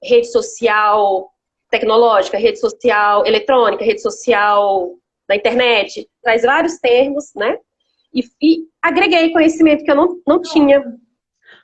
rede social tecnológica, rede social eletrônica, rede social da internet. Traz vários termos, né? E agreguei conhecimento que eu não tinha.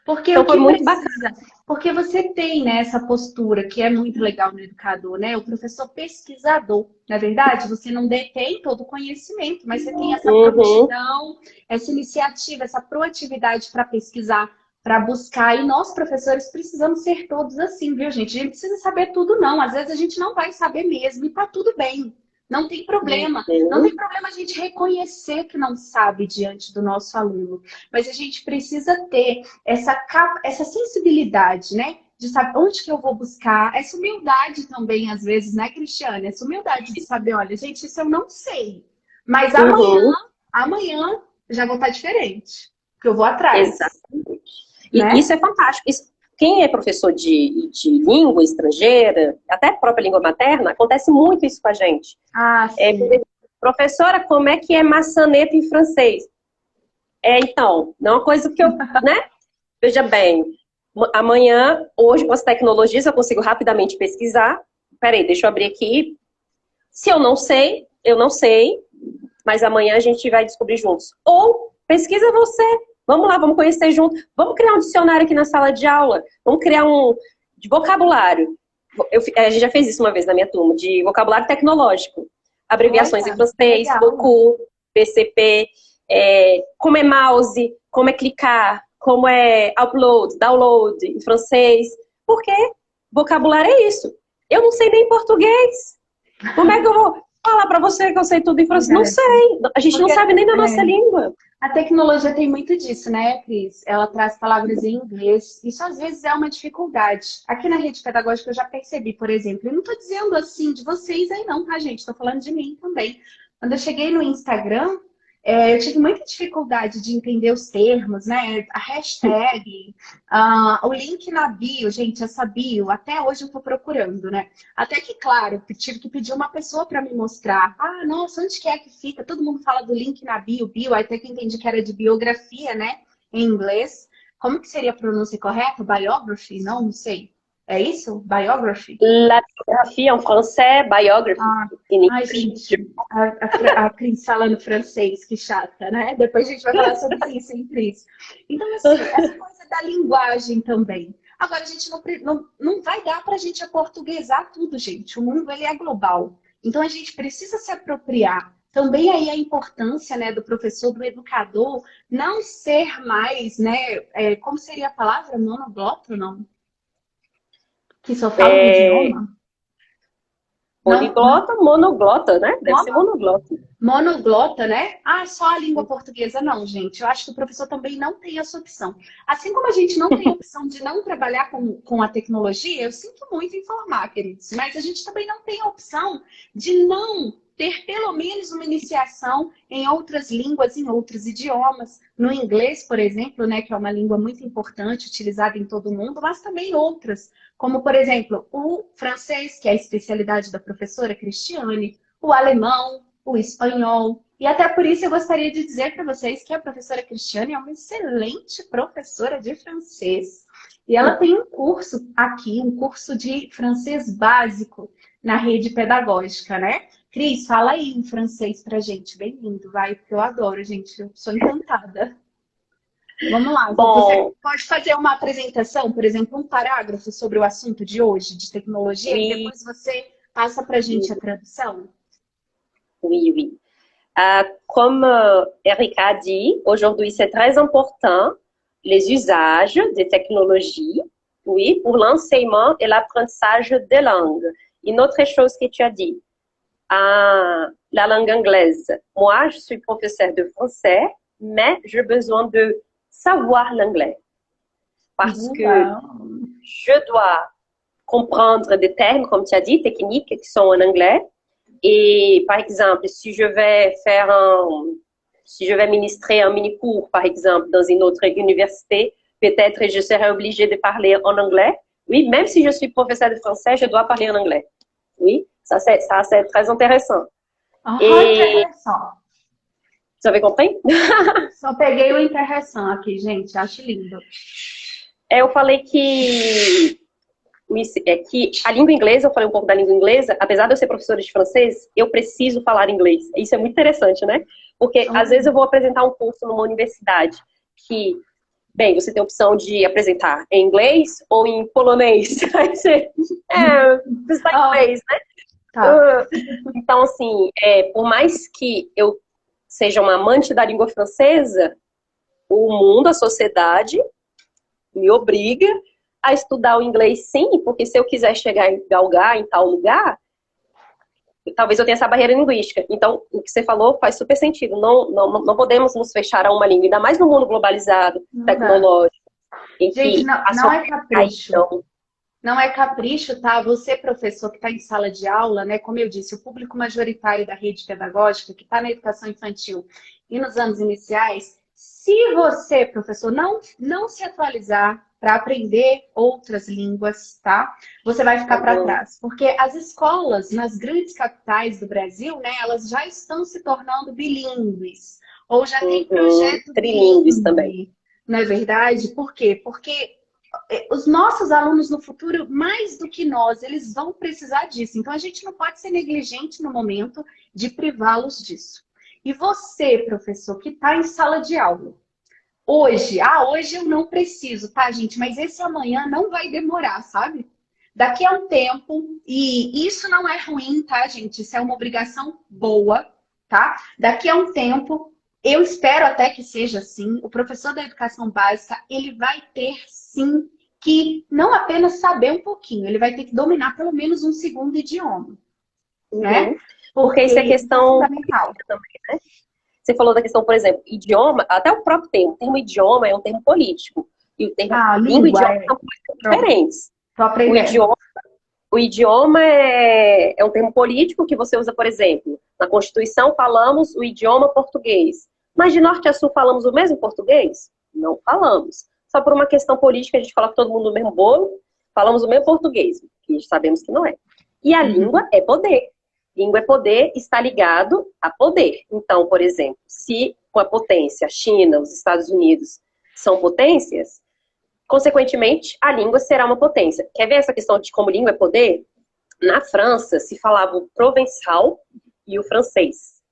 Porque então foi muito precisa, bacana. porque você tem, né, essa postura que é muito legal no educador, né? O professor pesquisador. Na verdade, você não detém todo o conhecimento, mas você tem essa prontidão, essa iniciativa, essa proatividade para pesquisar, para buscar. E nós, professores, precisamos ser todos assim, viu, gente? A gente precisa saber tudo, não. Às vezes a gente não vai saber mesmo e tá tudo bem. Não tem problema. Não tem problema a gente reconhecer que não sabe diante do nosso aluno. Mas a gente precisa ter essa sensibilidade, né? De saber onde que eu vou buscar. Essa humildade também, às vezes, né, Cristiane? Essa humildade de saber, olha, gente, isso eu não sei. Mas amanhã já vou estar diferente. Porque eu vou atrás. Exatamente. Né? E isso é fantástico. Quem é professor de língua estrangeira, até a própria língua materna, acontece muito isso com a gente. Sim. Professora, como é que é maçaneta em francês? Então, não é uma coisa que eu, né? Veja bem, hoje com as tecnologias eu consigo rapidamente pesquisar. Peraí, deixa eu abrir aqui. Se eu não sei, mas amanhã a gente vai descobrir juntos. Ou pesquisa você. Vamos lá, vamos conhecer junto. Vamos criar um dicionário aqui na sala de aula. Vamos criar de vocabulário. A gente já fez isso uma vez na minha turma, de vocabulário tecnológico. Abreviações em francês, beaucoup, BCP, como é mouse, como é clicar, como é upload, download em francês. Porque vocabulário é isso. Eu não sei nem português. Como é que eu vou falar para você que eu sei tudo em francês? Não sei. A gente não sabe nem da nossa língua. A tecnologia tem muito disso, né, Cris? Ela traz palavras em inglês. Isso às vezes é uma dificuldade. Aqui na rede pedagógica eu já percebi, por exemplo. Eu não estou dizendo assim de vocês aí não, tá, gente? Estou falando de mim também. Quando eu cheguei no Instagram, eu tive muita dificuldade de entender os termos, né? A hashtag, o link na bio, gente, essa bio, até hoje eu tô procurando, né? Até que, claro, eu tive que pedir uma pessoa para me mostrar. Nossa, onde que é que fica? Todo mundo fala do link na bio, até que entendi que era de biografia, né? Em inglês. Como que seria a pronúncia correta? Biography? Não sei. É isso? Biography? La biographie en français, biography. Ai, gente, a Cris falando francês, que chata, né? Depois a gente vai falar sobre isso, hein, Cris? Então, assim, essa coisa da linguagem também. Agora, a gente não vai dar pra gente aportuguesar tudo, gente. O mundo, ele é global. Então, a gente precisa se apropriar. também aí a importância, né, do professor, do educador, não ser mais, né, como seria a palavra? Monoglota, não? Que só fala um idioma? Não, Poliglota, monoglota, né? Deve ser monoglota. monoglota, né? Ah, só a língua portuguesa não, gente. Eu acho que o professor também não tem essa opção. Assim como a gente não tem a opção de não trabalhar com a tecnologia, eu sinto muito em informar, queridos, mas a gente também não tem a opção de não ter pelo menos uma iniciação em outras línguas, em outros idiomas. No inglês, por exemplo, né, que é uma língua muito importante, utilizada em todo o mundo, mas também outras, como, por exemplo, o francês, que é a especialidade da professora Cristiane, o alemão, o espanhol. E até por isso eu gostaria de dizer para vocês que a professora Cristiane é uma excelente professora de francês. E ela tem um curso aqui, um curso de francês básico na rede pedagógica, né? Cris, fala aí em francês pra gente. Bem-vindo, vai, porque eu adoro, gente. Eu sou encantada. Vamos lá. Bom, Você pode fazer uma apresentação, por exemplo, um parágrafo sobre o assunto de hoje, de tecnologia, e depois você passa pra gente a tradução? oui, oui. Comme Erika a dit, aujourd'hui c'est très important les usages des technologies, oui, pour l'enseignement et l'apprentissage des langues. Une autre chose que tu as dit, la langue anglaise. Moi, je suis professeur de français, mais j'ai besoin de savoir l'anglais. Parce que je dois comprendre des termes, comme tu as dit, techniques qui sont en anglais. Et, par exemple, si je vais ministrer un mini-cours, par exemple, dans une autre université, peut-être je serai obligée de parler en anglais. Oui, même si je suis professeur de français, je dois parler en anglais. Oui, ça c'est très intéressant. Intéressant. Vous avez compris? Só peguei o interação aqui, gente. Acho lindo. Eu falei que a língua inglesa, eu falei um pouco da língua inglesa, apesar de eu ser professora de francês, eu preciso falar inglês. Isso é muito interessante, né? Porque às vezes eu vou apresentar um curso numa universidade que, bem, você tem a opção de apresentar em inglês ou em polonês. Aí você, precisa inglês, né? Tá. Então, assim, por mais que eu seja uma amante da língua francesa, o mundo, a sociedade, me obriga a estudar o inglês, sim, porque se eu quiser chegar e galgar em tal lugar, talvez eu tenha essa barreira linguística. Então, o que você falou faz super sentido. Não podemos nos fechar a uma língua, ainda mais no mundo globalizado, tecnológico. Gente, não é capricho. Não é capricho, tá? Você, professor, que está em sala de aula, né? Como eu disse, o público majoritário da rede pedagógica, que está na educação infantil e nos anos iniciais, se você, professor, não se atualizar para aprender outras línguas, tá? Você vai ficar para trás. Porque as escolas nas grandes capitais do Brasil, né? Elas já estão se tornando bilíngues. Ou já tem projeto trilíngues também. Não é verdade? Por quê? Porque os nossos alunos no futuro, mais do que nós, eles vão precisar disso. Então, a gente não pode ser negligente no momento de privá-los disso. E você, professor, que está em sala de aula, hoje eu não preciso, tá, gente? Mas esse amanhã não vai demorar, sabe? Daqui a um tempo, e isso não é ruim, tá, gente? Isso é uma obrigação boa, tá? Daqui a um tempo, eu espero até que seja assim, o professor da educação básica, ele vai ter, sim, que não apenas saber um pouquinho, ele vai ter que dominar pelo menos um segundo idioma, né? Porque isso é questão fundamental também, né? Você falou da questão, por exemplo, idioma, até o próprio termo. O termo idioma é um termo político. E o termo língua e idioma são coisas diferentes. O idioma é um termo político que você usa, por exemplo, na Constituição falamos o idioma português. Mas de norte a sul falamos o mesmo português? Não falamos. Só por uma questão política a gente coloca todo mundo no mesmo bolo, falamos o mesmo português, que sabemos que não é. E a língua é poder. Língua é poder, está ligado a poder. Então, por exemplo, se com a potência, a China, os Estados Unidos são potências, consequentemente, a língua será uma potência. Quer ver essa questão de como língua é poder? Na França, se falava o provençal e o francês.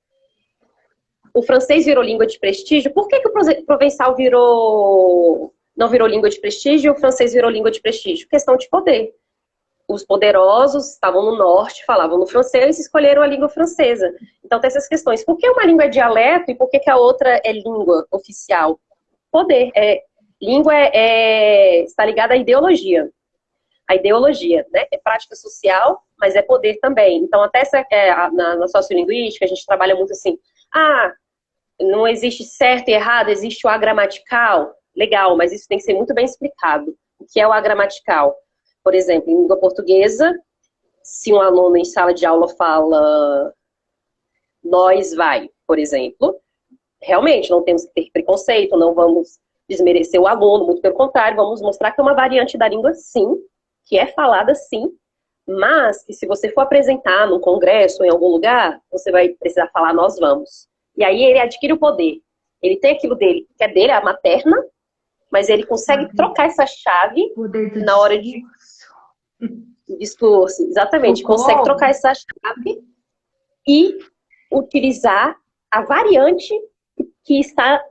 O francês virou língua de prestígio. Por que o provençal não virou língua de prestígio e o francês virou língua de prestígio? Questão de poder. os poderosos estavam no norte, falavam no francês e escolheram a língua francesa. Então tem essas questões. Por que uma língua é dialeto e por que a outra é língua oficial? Poder. Língua está ligada à ideologia. A ideologia, né? É prática social, mas é poder também. Então, até na sociolinguística, a gente trabalha muito assim, não existe certo e errado, existe o agramatical. Legal, mas isso tem que ser muito bem explicado. O que é o agramatical? Por exemplo, em língua portuguesa, se um aluno em sala de aula fala nós vai, por exemplo, realmente não temos que ter preconceito, não vamos desmerecer o aluno, muito pelo contrário, vamos mostrar que é uma variante da língua, sim, que é falada, sim, mas que se você for apresentar num congresso ou em algum lugar, você vai precisar falar nós vamos. E aí ele adquire o poder. Ele tem aquilo dele, que é dele, a materna, mas ele consegue trocar essa chave na hora de discurso. Exatamente, consegue trocar essa chave e utilizar a variante que está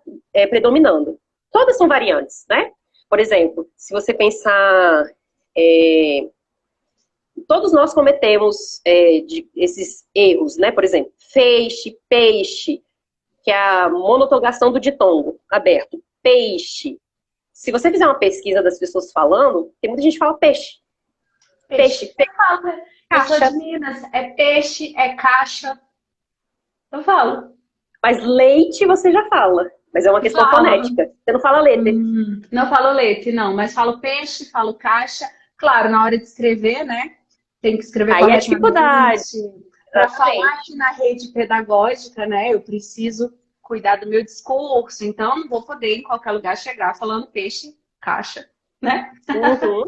predominando. Todas são variantes, né? Por exemplo, se você pensar... todos nós cometemos esses erros, né? Por exemplo, feixe, peixe, que é a monotogação do ditongo aberto. Peixe. Se você fizer uma pesquisa das pessoas falando, tem muita gente que fala peixe. Peixe. Eu sou de Minas. É peixe, é caixa. Eu falo. Mas leite você já fala. Mas é uma questão fonética. Você não fala leite. Não falo leite, não. Mas falo peixe, falo caixa. Claro, na hora de escrever, né? Tem que escrever aí é dificuldade. Para falar aqui na rede pedagógica, né? Eu preciso cuidar do meu discurso. Então, não vou poder em qualquer lugar chegar falando peixe, caixa, né? Uhum.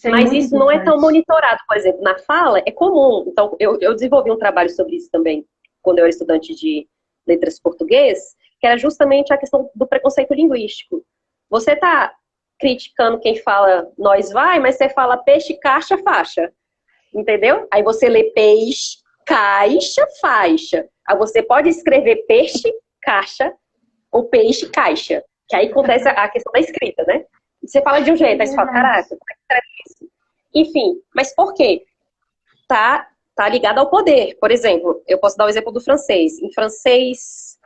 Mas isso não é tão monitorado. Por exemplo, na fala é comum. Então, eu desenvolvi um trabalho sobre isso também, quando eu era estudante de letras português, que era justamente a questão do preconceito linguístico. Você está criticando quem fala nós vai, mas você fala peixe, caixa, faixa. Entendeu? Aí você lê peixe, caixa, faixa. Aí você pode escrever peixe, caixa ou peixe, caixa. Que aí acontece a questão da escrita, né? Você fala de um jeito, aí você fala, caraca, como é que escreve isso? Enfim, mas por quê? Tá ligado ao poder. Por exemplo, eu posso dar o exemplo do francês. Em francês,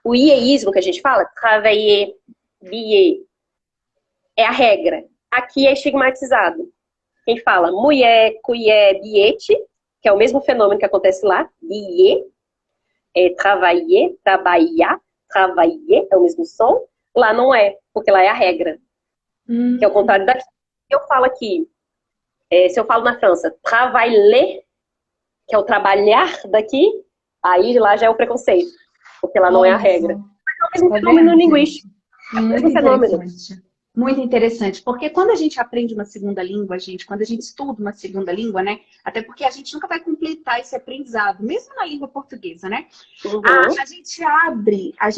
o ieísmo que a gente fala, travailler, billet, é a regra. Aqui é estigmatizado. Quem fala mulher, colher, bilhete, que é o mesmo fenômeno que acontece lá, billet, travailler, trabalhar, travailler, é o mesmo som. Lá não é, porque lá é a regra. Que é o contrário daqui. Eu falo aqui, se eu falo na França, travailler, que é o trabalhar daqui, aí lá já é o preconceito, porque lá não é a regra. Mas é o mesmo fenômeno linguístico. É o mesmo fenômeno. Muito interessante, porque quando a gente aprende uma segunda língua, quando a gente estuda uma segunda língua, né? Até porque a gente nunca vai completar esse aprendizado, mesmo na língua portuguesa, né? Uhum. A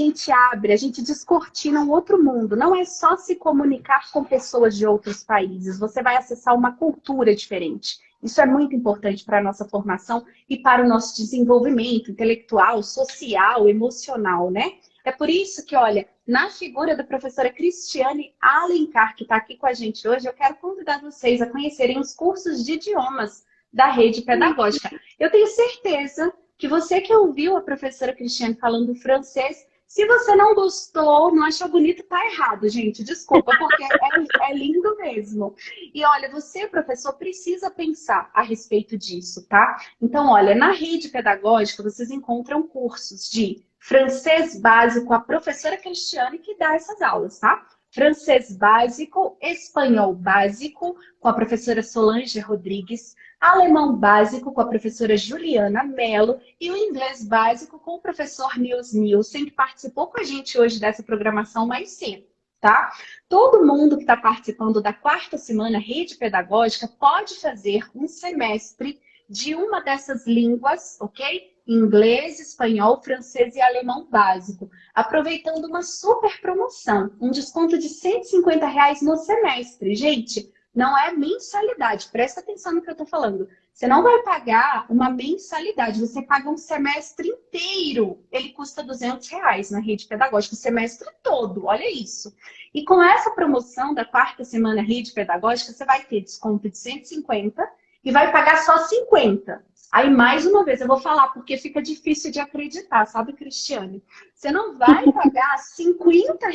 gente descortina um outro mundo. Não é só se comunicar com pessoas de outros países, você vai acessar uma cultura diferente. Isso é muito importante para a nossa formação e para o nosso desenvolvimento intelectual, social, emocional, né? É por isso que, olha, na figura da professora Cristiane Alencar, que está aqui com a gente hoje, eu quero convidar vocês a conhecerem os cursos de idiomas da rede pedagógica. Eu tenho certeza que você que ouviu a professora Cristiane falando francês, se você não gostou, não achou bonito, tá errado, gente. Desculpa, porque é lindo mesmo. E olha, você, professor, precisa pensar a respeito disso, tá? Então, olha, na rede pedagógica, vocês encontram cursos de francês básico, a professora Cristiane que dá essas aulas, tá? Francês básico, espanhol básico, com a professora Solange Rodrigues, alemão básico, com a professora Juliana Mello, e o inglês básico com o professor Nils Nielsen, que participou com a gente hoje dessa programação mais cedo, tá? Todo mundo que está participando da quarta semana Rede Pedagógica pode fazer um semestre de uma dessas línguas, ok? Inglês, espanhol, francês e alemão básico, aproveitando uma super promoção, um desconto de R$ 150 no semestre. Gente, não é mensalidade, presta atenção no que eu estou falando. Você não vai pagar uma mensalidade, você paga um semestre inteiro. Ele custa R$ 200 na rede pedagógica, o semestre todo, olha isso. E com essa promoção da quarta semana Rede Pedagógica, você vai ter desconto de 150 e vai pagar só 50. Aí, mais uma vez, eu vou falar, porque fica difícil de acreditar, sabe, Cristiane? Você não vai pagar R$ 50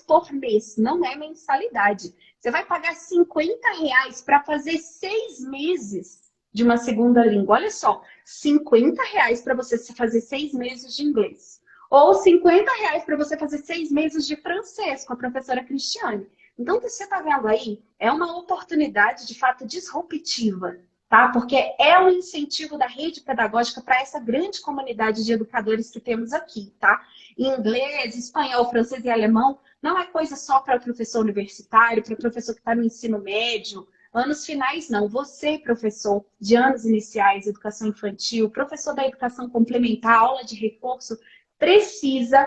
por mês, não é mensalidade. Você vai pagar R$ 50 para fazer 6 meses de uma segunda língua. Olha só, R$ 50 para você fazer 6 meses de inglês. Ou R$ 50 para você fazer 6 meses de francês com a professora Cristiane. Então, você está vendo aí, é uma oportunidade de fato disruptiva, tá? Porque é um incentivo da rede pedagógica para essa grande comunidade de educadores que temos aqui, tá? Inglês, espanhol, francês e alemão não é coisa só para o professor universitário, para o professor que está no ensino médio, anos finais não. Você, professor de anos iniciais, educação infantil, professor da educação complementar, aula de reforço, precisa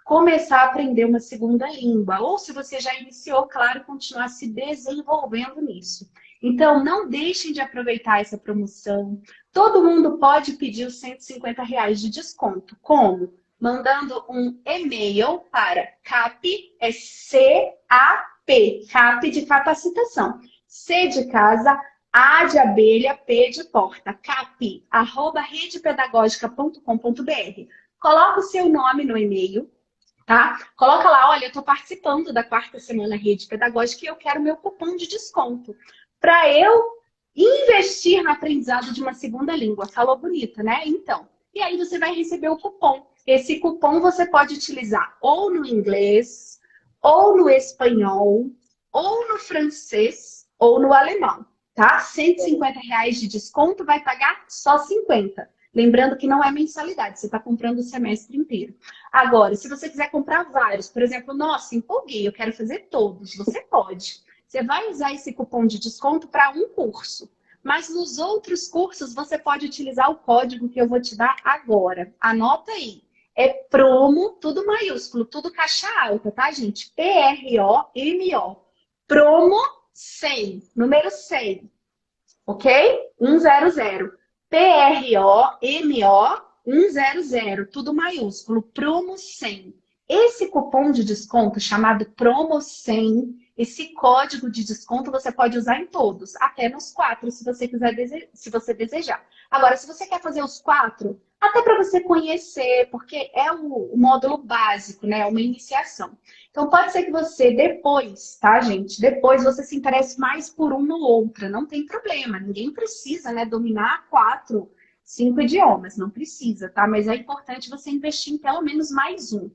começar a aprender uma segunda língua. Ou se você já iniciou, claro, continuar se desenvolvendo nisso. Então, não deixem de aproveitar essa promoção. Todo mundo pode pedir os R$ 150 de desconto. Como? Mandando um e-mail para CAP, é C-A-P, CAP de capacitação. C de casa, A de abelha, P de porta, CAP, @redepedagógica.com.br. Coloca o seu nome no e-mail, tá? Coloca lá, olha, eu estou participando da 4ª semana Rede Pedagógica e eu quero meu cupom de desconto para eu investir no aprendizado de uma segunda língua. Falou bonito, né? Então, e aí você vai receber o cupom. Esse cupom você pode utilizar ou no inglês, ou no espanhol, ou no francês, ou no alemão, tá? R$ 150 de desconto, vai pagar só 50. Lembrando que não é mensalidade, você está comprando o semestre inteiro. Agora, se você quiser comprar vários, por exemplo, nossa, empolguei, eu quero fazer todos, você pode. Você vai usar esse cupom de desconto para um curso. Mas nos outros cursos, você pode utilizar o código que eu vou te dar agora. Anota aí. É promo, tudo maiúsculo, tudo caixa alta, tá, gente? PROMO. Promo 100, número 100. Ok? 100. PROMO 100, tudo maiúsculo, promo 100. Esse cupom de desconto chamado promo 100, esse código de desconto você pode usar em todos, até nos 4, se você quiser, se você desejar. Agora, se você quer fazer os 4, até para você conhecer, porque é o módulo básico, né? Uma iniciação. Então, pode ser que você depois, tá, gente? Depois você se interesse mais por uma ou outra. Não tem problema. Ninguém precisa, né, dominar 4, 5 idiomas. Não precisa, tá? Mas é importante você investir em pelo menos mais um.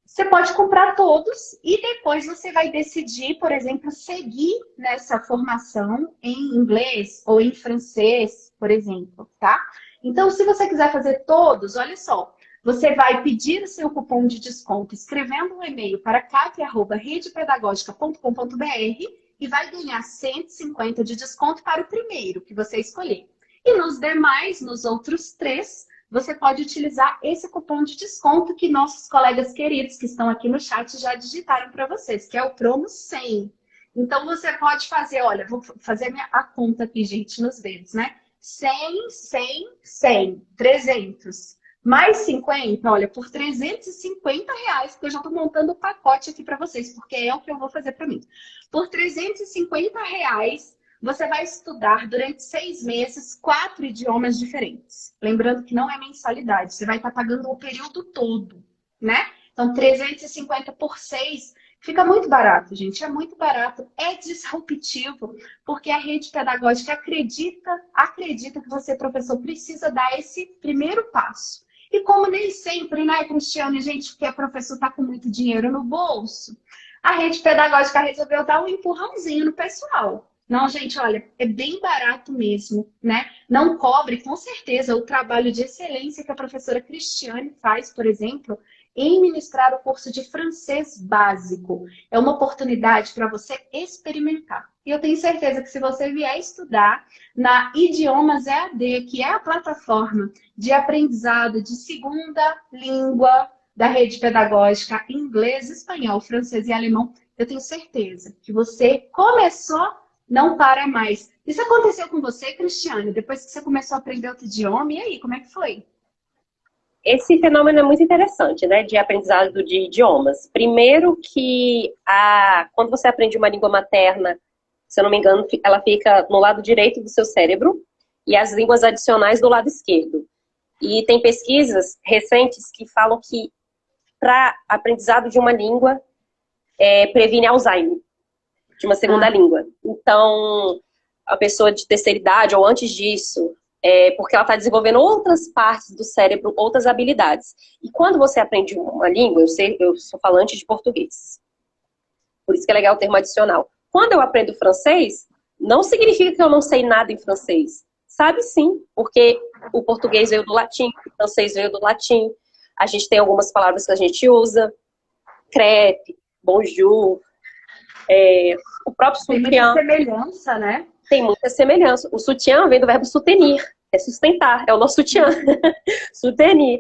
Você pode comprar todos e depois você vai decidir, por exemplo, seguir nessa formação em inglês ou em francês, por exemplo, tá? Então, se você quiser fazer todos, olha só. Você vai pedir o seu cupom de desconto escrevendo um e-mail para cap@redepedagógica.com.br e vai ganhar 150 de desconto para o primeiro que você escolher. E nos demais, nos outros 3, você pode utilizar esse cupom de desconto que nossos colegas queridos que estão aqui no chat já digitaram para vocês, que é o promo 100. Então, você pode fazer, olha, vou fazer a conta aqui, gente, nos dedos, né? 100, 100, 100, 300. Mais 50, olha, por R$ 350, porque eu já estou montando o pacote aqui para vocês, porque é o que eu vou fazer para mim. Por R$ 350, você vai estudar durante 6 meses 4 idiomas diferentes. Lembrando que não é mensalidade, você vai estar pagando o período todo, né? Então, 350 por 6 fica muito barato, gente. É muito barato, é disruptivo, porque a rede pedagógica acredita que você, professor, precisa dar esse primeiro passo. E como nem sempre, né, Cristiane, gente, porque a professora está com muito dinheiro no bolso, a rede pedagógica resolveu dar um empurrãozinho no pessoal. Não, gente, olha, é bem barato mesmo, né? Não cobre, com certeza, o trabalho de excelência que a professora Cristiane faz, por exemplo, em ministrar o curso de francês básico. É uma oportunidade para você experimentar. E eu tenho certeza que se você vier estudar na Idiomas EAD, que é a plataforma de aprendizado de segunda língua da rede pedagógica, inglês, espanhol, francês e alemão, eu tenho certeza que você começou, não para mais. Isso aconteceu com você, Cristiane? Depois que você começou a aprender outro idioma, e aí, como é que foi? Esse fenômeno é muito interessante, né, de aprendizado de idiomas. Primeiro que quando você aprende uma língua materna, se eu não me engano, ela fica no lado direito do seu cérebro e as línguas adicionais do lado esquerdo. E tem pesquisas recentes que falam que para aprendizado de uma língua previne Alzheimer, de uma segunda língua. Então, a pessoa de terceira idade ou antes disso, porque ela está desenvolvendo outras partes do cérebro, outras habilidades. E quando você aprende uma língua, eu sou falante de português. Por isso que é legal o termo adicional. Quando eu aprendo francês, não significa que eu não sei nada em francês. Sabe sim, porque o português veio do latim, o francês veio do latim. A gente tem algumas palavras que a gente usa. Crepe, bonjour, o próprio sutiã. Tem muita semelhança, né? Tem muita semelhança. O sutiã vem do verbo soutenir, é sustentar, é o nosso sutiã. Soutenir.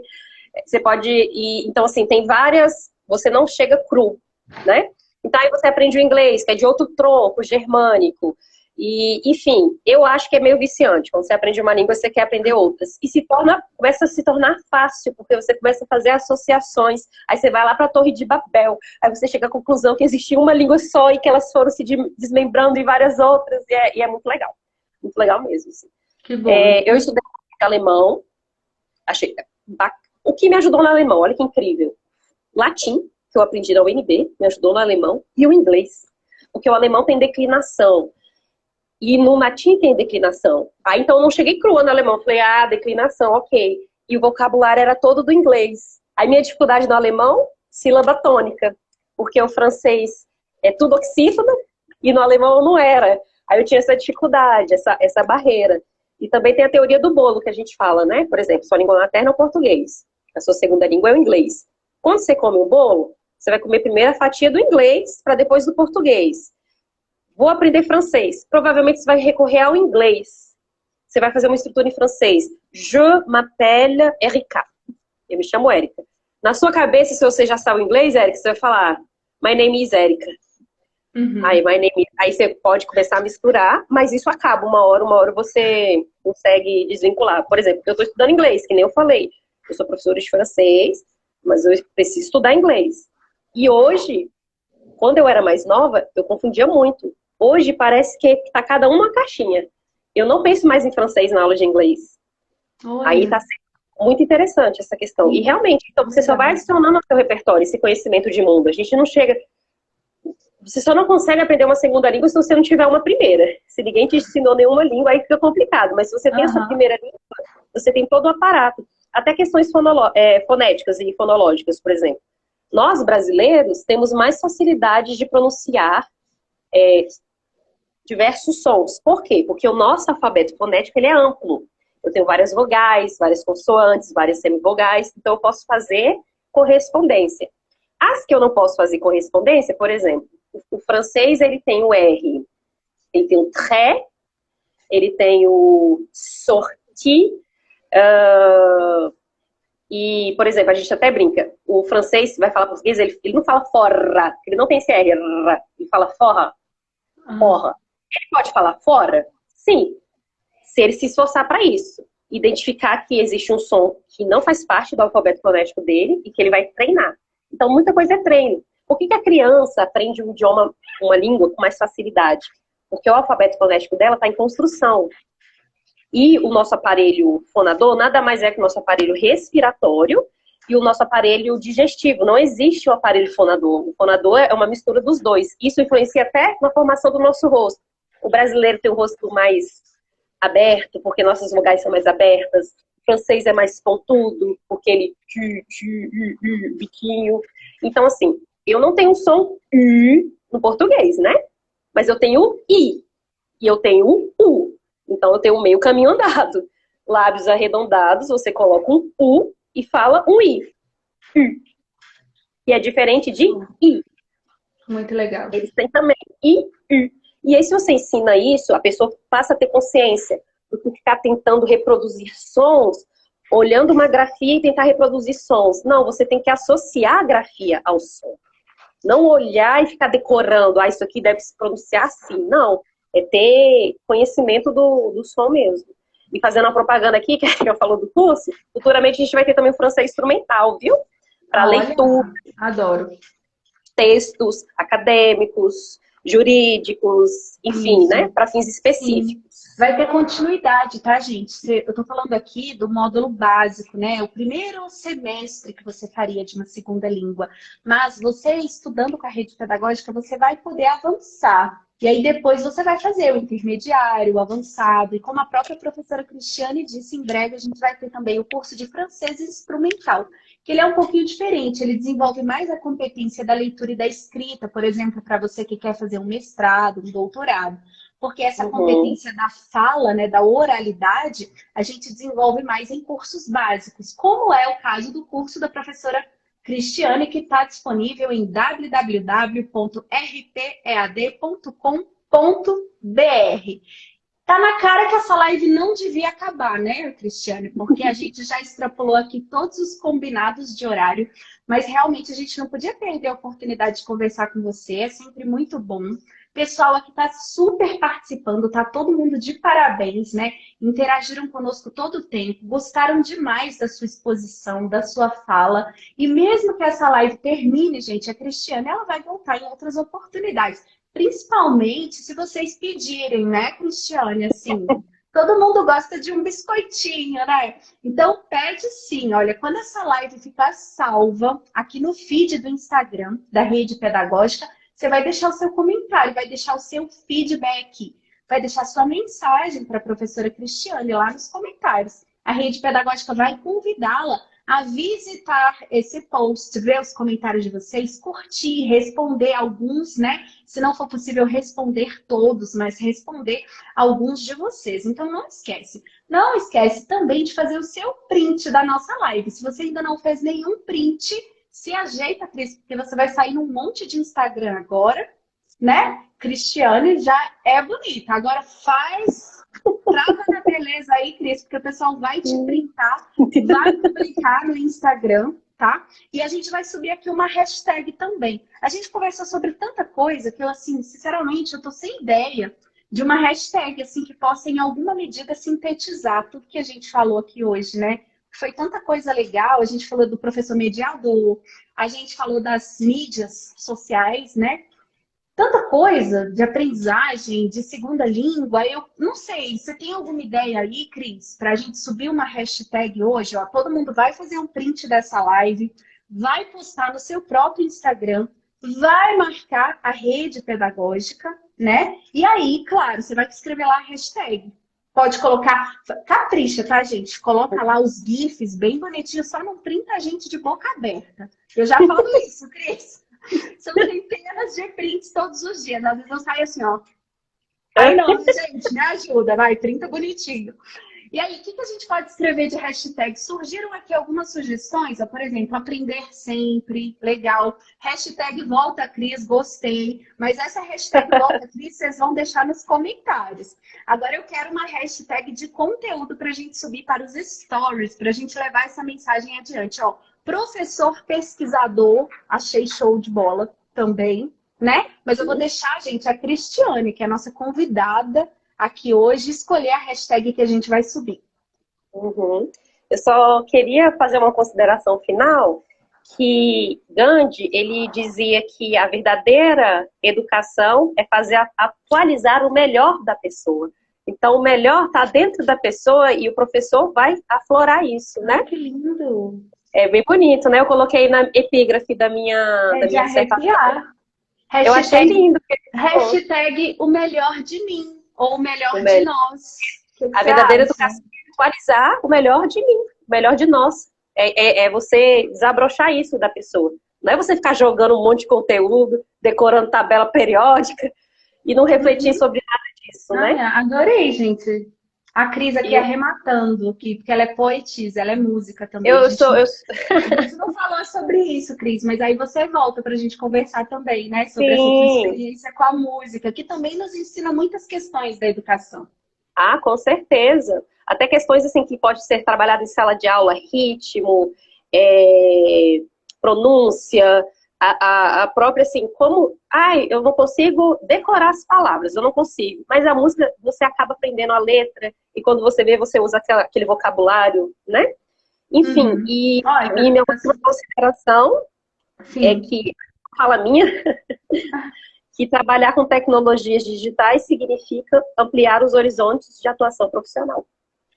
Você pode ir, então assim, tem várias, você não chega cru, né? Então aí você aprende o inglês, que é de outro tronco, germânico. E, enfim, eu acho que é meio viciante. Quando você aprende uma língua, você quer aprender outras. E começa a se tornar fácil, porque você começa a fazer associações. Aí você vai lá para a Torre de Babel. Aí você chega à conclusão que existia uma língua só e que elas foram se desmembrando em várias outras. E é muito legal. Muito legal mesmo. Assim. Que bom. Eu estudei alemão. O que me ajudou no alemão, olha que incrível. Latim, que eu aprendi na UNB, me ajudou no alemão. E o inglês. Porque o alemão tem declinação. E no latim tem declinação. Aí então eu não cheguei crua no alemão. Falei, declinação, ok. E o vocabulário era todo do inglês. Aí minha dificuldade no alemão, sílaba tônica. Porque o francês é tudo oxítono e no alemão não era. Aí eu tinha essa dificuldade, essa barreira. E também tem a teoria do bolo que a gente fala, né? Por exemplo, sua língua materna é o português. A sua segunda língua é o inglês. Quando você come um bolo, você vai comer primeiro a fatia do inglês para depois do português. Vou aprender francês. Provavelmente você vai recorrer ao inglês. Você vai fazer uma estrutura em francês. Je m'appelle Erika. Eu me chamo Erika. Na sua cabeça, se você já sabe o inglês, Erika, você vai falar My name is Erika. Uhum. Aí você pode começar a misturar, mas isso acaba uma hora você consegue desvincular. Por exemplo, eu estou estudando inglês, que nem eu falei. Eu sou professora de francês, mas eu preciso estudar inglês. E hoje, quando eu era mais nova, eu confundia muito. Hoje parece que tá cada um numa caixinha. Eu não penso mais em francês na aula de inglês. Olha. Aí tá sendo muito interessante essa questão. E realmente, então você só vai adicionando ao seu repertório esse conhecimento de mundo. A gente não chega... Você só não consegue aprender uma segunda língua se você não tiver uma primeira. Se ninguém te ensinou nenhuma língua, aí fica complicado. Mas se você tem essa primeira língua, você tem todo o aparato. Até questões fonéticas e fonológicas, por exemplo. Nós, brasileiros, temos mais facilidade de pronunciar diversos sons. Por quê? Porque o nosso alfabeto fonético ele é amplo. Eu tenho várias vogais, várias consoantes, várias semivogais, então eu posso fazer correspondência. As que eu não posso fazer correspondência, por exemplo, o francês ele tem o R, ele tem o trait, ele tem o sorti, e, por exemplo, a gente até brinca, o francês vai falar português, ele não fala forra, ele não tem esse R, ele fala forra. Porra. Ele pode falar fora? Sim. Se ele se esforçar para isso. Identificar que existe um som que não faz parte do alfabeto fonético dele e que ele vai treinar. Então, muita coisa é treino. Por que a criança aprende um idioma, uma língua com mais facilidade? Porque o alfabeto fonético dela está em construção. E o nosso aparelho fonador nada mais é que o nosso aparelho respiratório e o nosso aparelho digestivo. Não existe o aparelho fonador. O fonador é uma mistura dos dois. Isso influencia até na formação do nosso rosto. O brasileiro tem o rosto mais aberto, porque nossas vogais são mais abertas. O francês é mais pontudo, porque ele... biquinho. Então, assim, eu não tenho um som U no português, né? Mas eu tenho o I. E eu tenho o U. Então, eu tenho um meio caminho andado. Lábios arredondados, você coloca um U e fala um I. E é diferente de I. Muito legal. Eles têm também I, U. E aí, se você ensina isso, a pessoa passa a ter consciência do que ficar tentando reproduzir sons, olhando uma grafia e tentar reproduzir sons. Não, você tem que associar a grafia ao som. Não olhar e ficar decorando, isso aqui deve se pronunciar assim. Não, é ter conhecimento do som mesmo. E fazendo uma propaganda aqui, que eu falo do curso, futuramente a gente vai ter também o francês instrumental, viu? Para leitura. Adoro. Textos acadêmicos, jurídicos, enfim, né? Para fins específicos. Sim. Vai ter continuidade, tá, gente? Eu tô falando aqui do módulo básico, né? O primeiro semestre que você faria de uma segunda língua. Mas você estudando com a rede pedagógica, você vai poder avançar. E aí depois você vai fazer o intermediário, o avançado. E como a própria professora Cristiane disse, em breve a gente vai ter também o curso de francês instrumental, que ele é um pouquinho diferente. Ele desenvolve mais a competência da leitura e da escrita, por exemplo, para você que quer fazer um mestrado, um doutorado. Porque essa competência da fala, né, da oralidade, a gente desenvolve mais em cursos básicos, como é o caso do curso da professora Cristiane, que está disponível em www.rpead.com.br. Tá na cara que essa live não devia acabar, né, Cristiane? Porque a gente já extrapolou aqui todos os combinados de horário, mas realmente a gente não podia perder a oportunidade de conversar com você, é sempre muito bom. Pessoal aqui tá super participando, tá todo mundo de parabéns, né? Interagiram conosco todo o tempo, gostaram demais da sua exposição, da sua fala. E mesmo que essa live termine, gente, a Cristiane ela vai voltar em outras oportunidades. Principalmente se vocês pedirem, né, Cristiane? Assim, todo mundo gosta de um biscoitinho, né? Então pede sim, olha, quando essa live ficar salva aqui no feed do Instagram da Rede Pedagógica, você vai deixar o seu comentário, vai deixar o seu feedback, vai deixar sua mensagem para a professora Cristiane lá nos comentários. A Rede Pedagógica vai convidá-la a visitar esse post, ver os comentários de vocês, curtir, responder alguns, né? Se não for possível responder todos, mas responder alguns de vocês. Então não esquece. Não esquece também de fazer o seu print da nossa live. Se você ainda não fez nenhum print, se ajeita, Cris, porque você vai sair num monte de Instagram agora, né? Cristiane já é bonita. Agora trava na beleza aí, Cris, porque o pessoal vai te printar, vai publicar no Instagram, tá? E a gente vai subir aqui uma hashtag também. A gente conversou sobre tanta coisa que eu, assim, sinceramente, eu tô sem ideia de uma hashtag, assim, que possa, em alguma medida, sintetizar tudo que a gente falou aqui hoje, né? Foi tanta coisa legal, a gente falou do professor mediador, a gente falou das mídias sociais, né? Tanta coisa de aprendizagem, de segunda língua. Eu não sei, você tem alguma ideia aí, Cris, para a gente subir uma hashtag hoje? Ó, todo mundo vai fazer um print dessa live, vai postar no seu próprio Instagram, vai marcar a rede pedagógica, né? E aí, claro, você vai escrever lá a hashtag. Pode colocar, capricha, tá, gente? Coloca lá os GIFs bem bonitinhos, só não printa a gente de boca aberta. Eu já falo isso, Cris. São centenas de prints todos os dias. Às vezes eu saio assim, ó. Ai, não, gente, me ajuda, vai, printa bonitinho. E aí, o que a gente pode escrever de hashtag? Surgiram aqui algumas sugestões, ó, por exemplo, aprender sempre, legal. Hashtag volta Cris, gostei. Mas essa hashtag volta Cris, vocês vão deixar nos comentários. Agora eu quero uma hashtag de conteúdo para a gente subir para os stories, para a gente levar essa mensagem adiante. Ó, professor pesquisador, achei show de bola também, né? Mas eu vou deixar, gente, a Cristiane, que é a nossa convidada aqui hoje, escolher a hashtag que a gente vai subir. Eu só queria fazer uma consideração final, que Gandhi, ele dizia que a verdadeira educação é fazer atualizar o melhor da pessoa. Então, o melhor está dentro da pessoa e o professor vai aflorar isso, né? Que lindo! É bem bonito, né? Eu coloquei na epígrafe da minha dissertação. Eu achei lindo. Hashtag o melhor de mim. Ou o melhor de nós. A verdadeira educação é atualizar o melhor de mim, o melhor de nós. É você desabrochar isso da pessoa. Não é você ficar jogando um monte de conteúdo, decorando tabela periódica e não refletir sobre nada disso, né? Adorei, gente. A Cris aqui arrematando aqui, porque ela é poetisa, ela é música também. A gente não falou sobre isso, Cris, mas aí você volta pra gente conversar também, né? Sobre essa sua experiência com a música, que também nos ensina muitas questões da educação. Ah, com certeza. Até questões assim que pode ser trabalhada em sala de aula, ritmo, pronúncia, a própria assim, como... eu não consigo decorar as palavras, eu não consigo. Mas a música, você acaba aprendendo a letra, e quando você vê, você usa aquele vocabulário, né? Enfim, e minha última consideração é que, fala minha, que trabalhar com tecnologias digitais significa ampliar os horizontes de atuação profissional.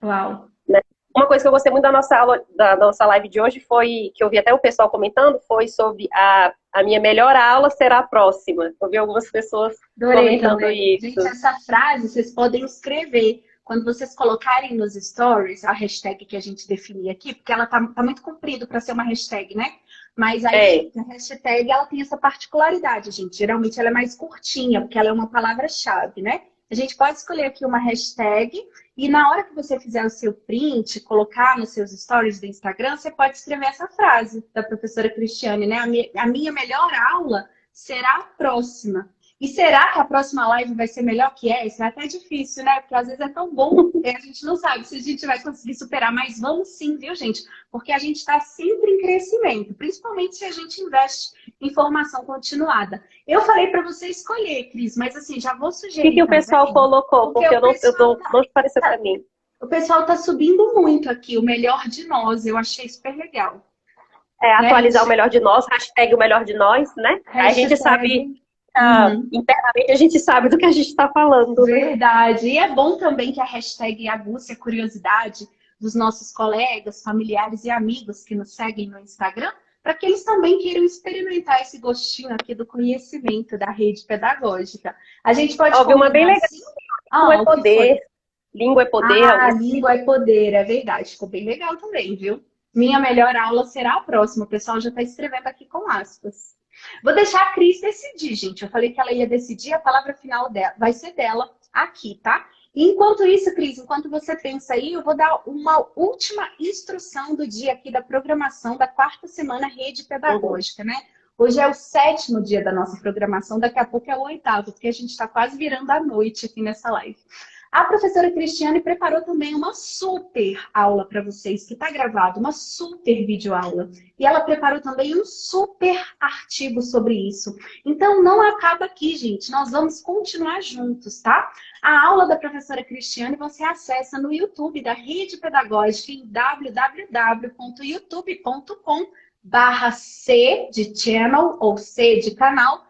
Uau! Né? Uma coisa que eu gostei muito da nossa aula, da nossa live de hoje foi, que eu vi até o pessoal comentando, foi sobre a minha melhor aula será a próxima. Eu vi algumas pessoas comentando Também. isso. Gente, essa frase vocês podem escrever. Quando vocês colocarem nos stories a hashtag que a gente definir aqui, porque ela tá muito comprido para ser uma hashtag, né? Mas aí a hashtag ela tem essa particularidade, gente. Geralmente ela é mais curtinha, porque ela é uma palavra-chave, né? A gente pode escolher aqui uma hashtag e na hora que você fizer o seu print, colocar nos seus stories do Instagram, você pode escrever essa frase da professora Cristiane, né? A minha melhor aula será a próxima. E será que a próxima live vai ser melhor que essa? É até difícil, né? Porque às vezes é tão bom que a gente não sabe se a gente vai conseguir superar. Mas vamos sim, viu, gente? Porque a gente está sempre em crescimento, principalmente se a gente investe em formação continuada. Eu falei para você escolher, Cris, mas assim, já vou sugerir. O que o pessoal colocou? Porque não apareceu para mim. O pessoal está subindo muito aqui, o melhor de nós. Eu achei super legal. Atualizar o melhor de nós, hashtag o melhor de nós, né? Hashtag... A gente sabe... internamente a gente sabe do que a gente está falando. Verdade. E é bom também que a hashtag aguce a curiosidade dos nossos colegas, familiares e amigos que nos seguem no Instagram, para que eles também queiram experimentar esse gostinho aqui do conhecimento da rede pedagógica. A gente pode uma bem legal. Assim... Língua é poder. Língua é poder. Língua é poder, é verdade. Ficou bem legal também, viu? Minha melhor aula será a próxima. O pessoal já está escrevendo aqui com aspas. Vou deixar a Cris decidir, gente. Eu falei que ela ia decidir, a palavra final dela vai ser dela aqui, tá? E enquanto isso, Cris, enquanto você pensa aí, eu vou dar uma última instrução do dia aqui da programação da 4ª semana Rede Pedagógica, né? Hoje é o 7º dia da nossa programação, daqui a pouco é o 8º, porque a gente está quase virando a noite aqui nessa live. A professora Cristiane preparou também uma super aula para vocês, que está gravado, uma super videoaula. E ela preparou também um super artigo sobre isso. Então, não acaba aqui, gente. Nós vamos continuar juntos, tá? A aula da professora Cristiane você acessa no YouTube da Rede Pedagógica em www.youtube.com/C de channel ou C de canal,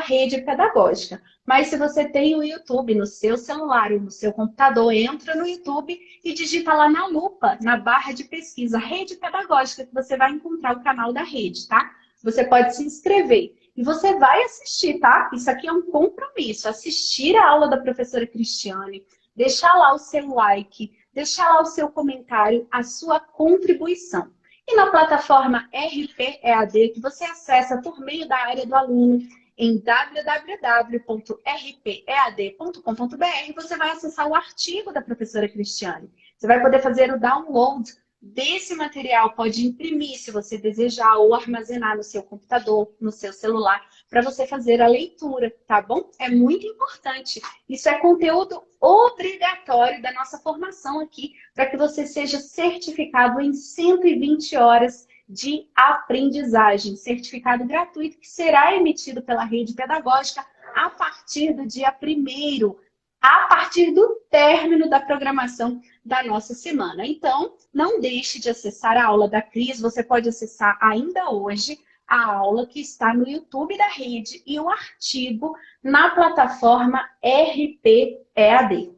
/Rede Pedagógica. Mas se você tem o YouTube no seu celular ou no seu computador, entra no YouTube e digita lá na lupa, na barra de pesquisa, Rede Pedagógica, que você vai encontrar o canal da rede, tá? Você pode se inscrever e você vai assistir, tá? Isso aqui é um compromisso, assistir a aula da professora Cristiane, deixar lá o seu like, deixar lá o seu comentário, a sua contribuição. E na plataforma RP-EAD, que você acessa por meio da área do aluno, em www.rpead.com.br, você vai acessar o artigo da professora Cristiane. Você vai poder fazer o download desse material, pode imprimir se você desejar ou armazenar no seu computador, no seu celular, para você fazer a leitura, tá bom? É muito importante. Isso é conteúdo obrigatório da nossa formação aqui, para que você seja certificado em 120 horas de aprendizagem, certificado gratuito que será emitido pela Rede Pedagógica a partir do dia 1º, a partir do término da programação da nossa semana. Então, não deixe de acessar a aula da Cris, você pode acessar ainda hoje a aula que está no YouTube da Rede e o artigo na plataforma RP-EAD.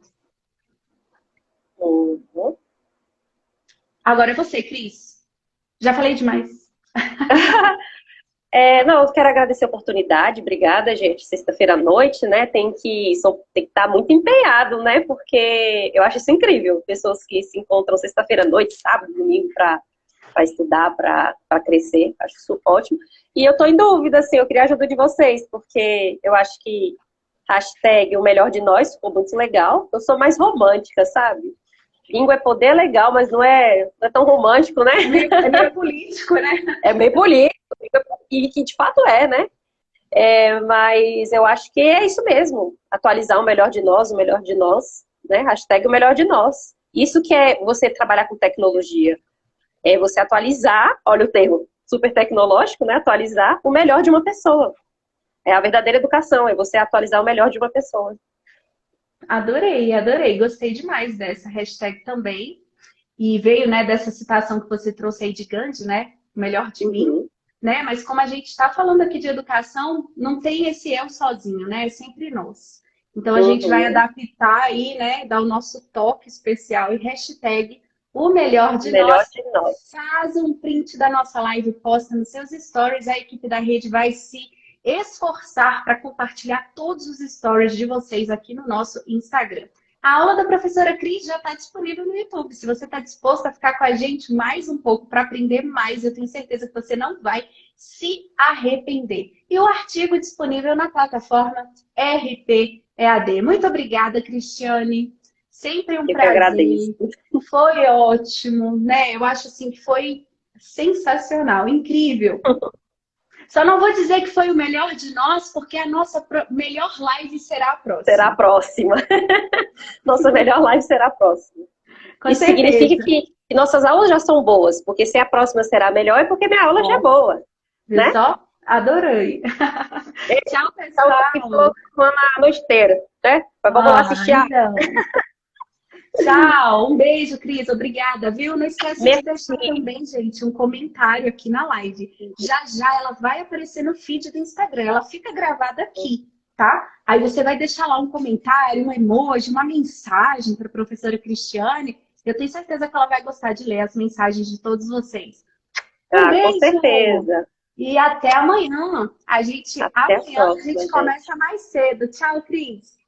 Agora é você, Cris. Já falei demais. Não, eu quero agradecer a oportunidade. Obrigada, gente. Sexta-feira à noite, né? Tem que estar muito empenhado, né? Porque eu acho isso incrível. Pessoas que se encontram sexta-feira à noite, sábado, domingo, para estudar, para crescer. Acho isso ótimo. E eu estou em dúvida, assim, eu queria a ajuda de vocês, porque eu acho que hashtag o melhor de nós ficou muito legal. Eu sou mais romântica, sabe? Língua é poder, legal, mas não é tão romântico, né? É meio político, né? É meio político, e que de fato né? Mas eu acho que é isso mesmo. Atualizar o melhor de nós, né? Hashtag o melhor de nós. Isso que é você trabalhar com tecnologia. É você atualizar, olha o termo, super tecnológico, né? Atualizar o melhor de uma pessoa. É a verdadeira educação, é você atualizar o melhor de uma pessoa. Adorei, adorei. Gostei demais dessa hashtag também. E veio, né, dessa citação que você trouxe aí de Gandhi, né? O melhor de mim. né? Mas como a gente está falando aqui de educação, não tem esse eu sozinho, né? É sempre nós. Então a gente vai adaptar aí, né? Dar o nosso toque especial e hashtag o melhor de Melhor nós. de nós. Faz um print da nossa live, posta nos seus stories, a equipe da rede vai se esforçar para compartilhar todos os stories de vocês aqui no nosso Instagram. A aula da professora Cris já está disponível no YouTube. Se você está disposto a ficar com a gente mais um pouco para aprender mais, eu tenho certeza que você não vai se arrepender. E o artigo disponível na plataforma RP EAD. Muito obrigada, Cristiane. Sempre um prazer. Agradeço. Foi ótimo, né? Eu acho assim que foi sensacional, incrível. Só não vou dizer que foi o melhor de nós, porque a nossa melhor live será a próxima. Será a próxima. Nossa melhor live será a próxima. Com Isso certeza. significa que nossas aulas já são boas, porque se a próxima será melhor é porque minha aula já é boa. Né? Só adorei. Tchau, pessoal. Ficou a noite inteira, né? Mas vamos lá assistir a... Tchau, um beijo, Cris, obrigada, viu? Não esquece de deixar também, gente, um comentário aqui na live. Já já ela vai aparecer no feed do Instagram, ela fica gravada aqui, tá? Aí você vai deixar lá um comentário, um emoji, uma mensagem para a professora Cristiane. Eu tenho certeza que ela vai gostar de ler as mensagens de todos vocês. Um beijo. Com certeza. E até amanhã. Amanhã a gente começa mais cedo. Tchau, Cris.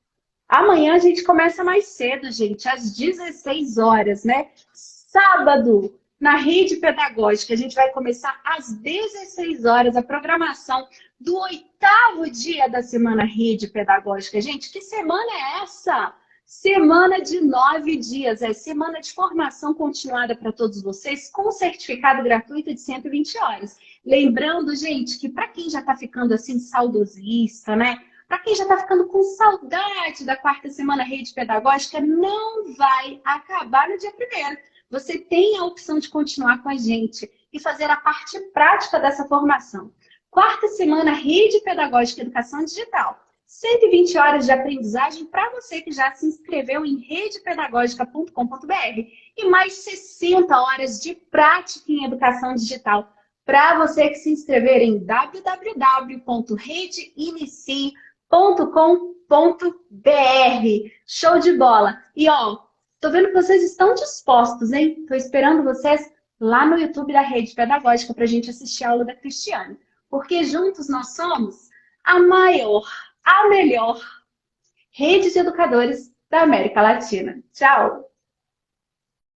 Amanhã a gente começa mais cedo, gente, às 16 horas, né? Sábado, na rede pedagógica, a gente vai começar às 16 horas a programação do 8º dia da semana rede pedagógica. Gente, que semana é essa? Semana de 9 dias, é semana de formação continuada para todos vocês, com certificado gratuito de 120 horas. Lembrando, gente, que para quem já está ficando assim saudosista, né? Para quem já está ficando com saudade da 4ª semana rede pedagógica, não vai acabar no dia 1º. Você tem a opção de continuar com a gente e fazer a parte prática dessa formação. 4ª semana rede pedagógica educação digital. 120 horas de aprendizagem para você que já se inscreveu em redepedagogica.com.br e mais 60 horas de prática em educação digital para você que se inscrever em www.redeinicie.com.br. Show de bola! E ó, tô vendo que vocês estão dispostos, hein? Tô esperando vocês lá no YouTube da Rede Pedagógica para a gente assistir a aula da Cristiane. Porque juntos nós somos a maior, a melhor rede de educadores da América Latina. Tchau!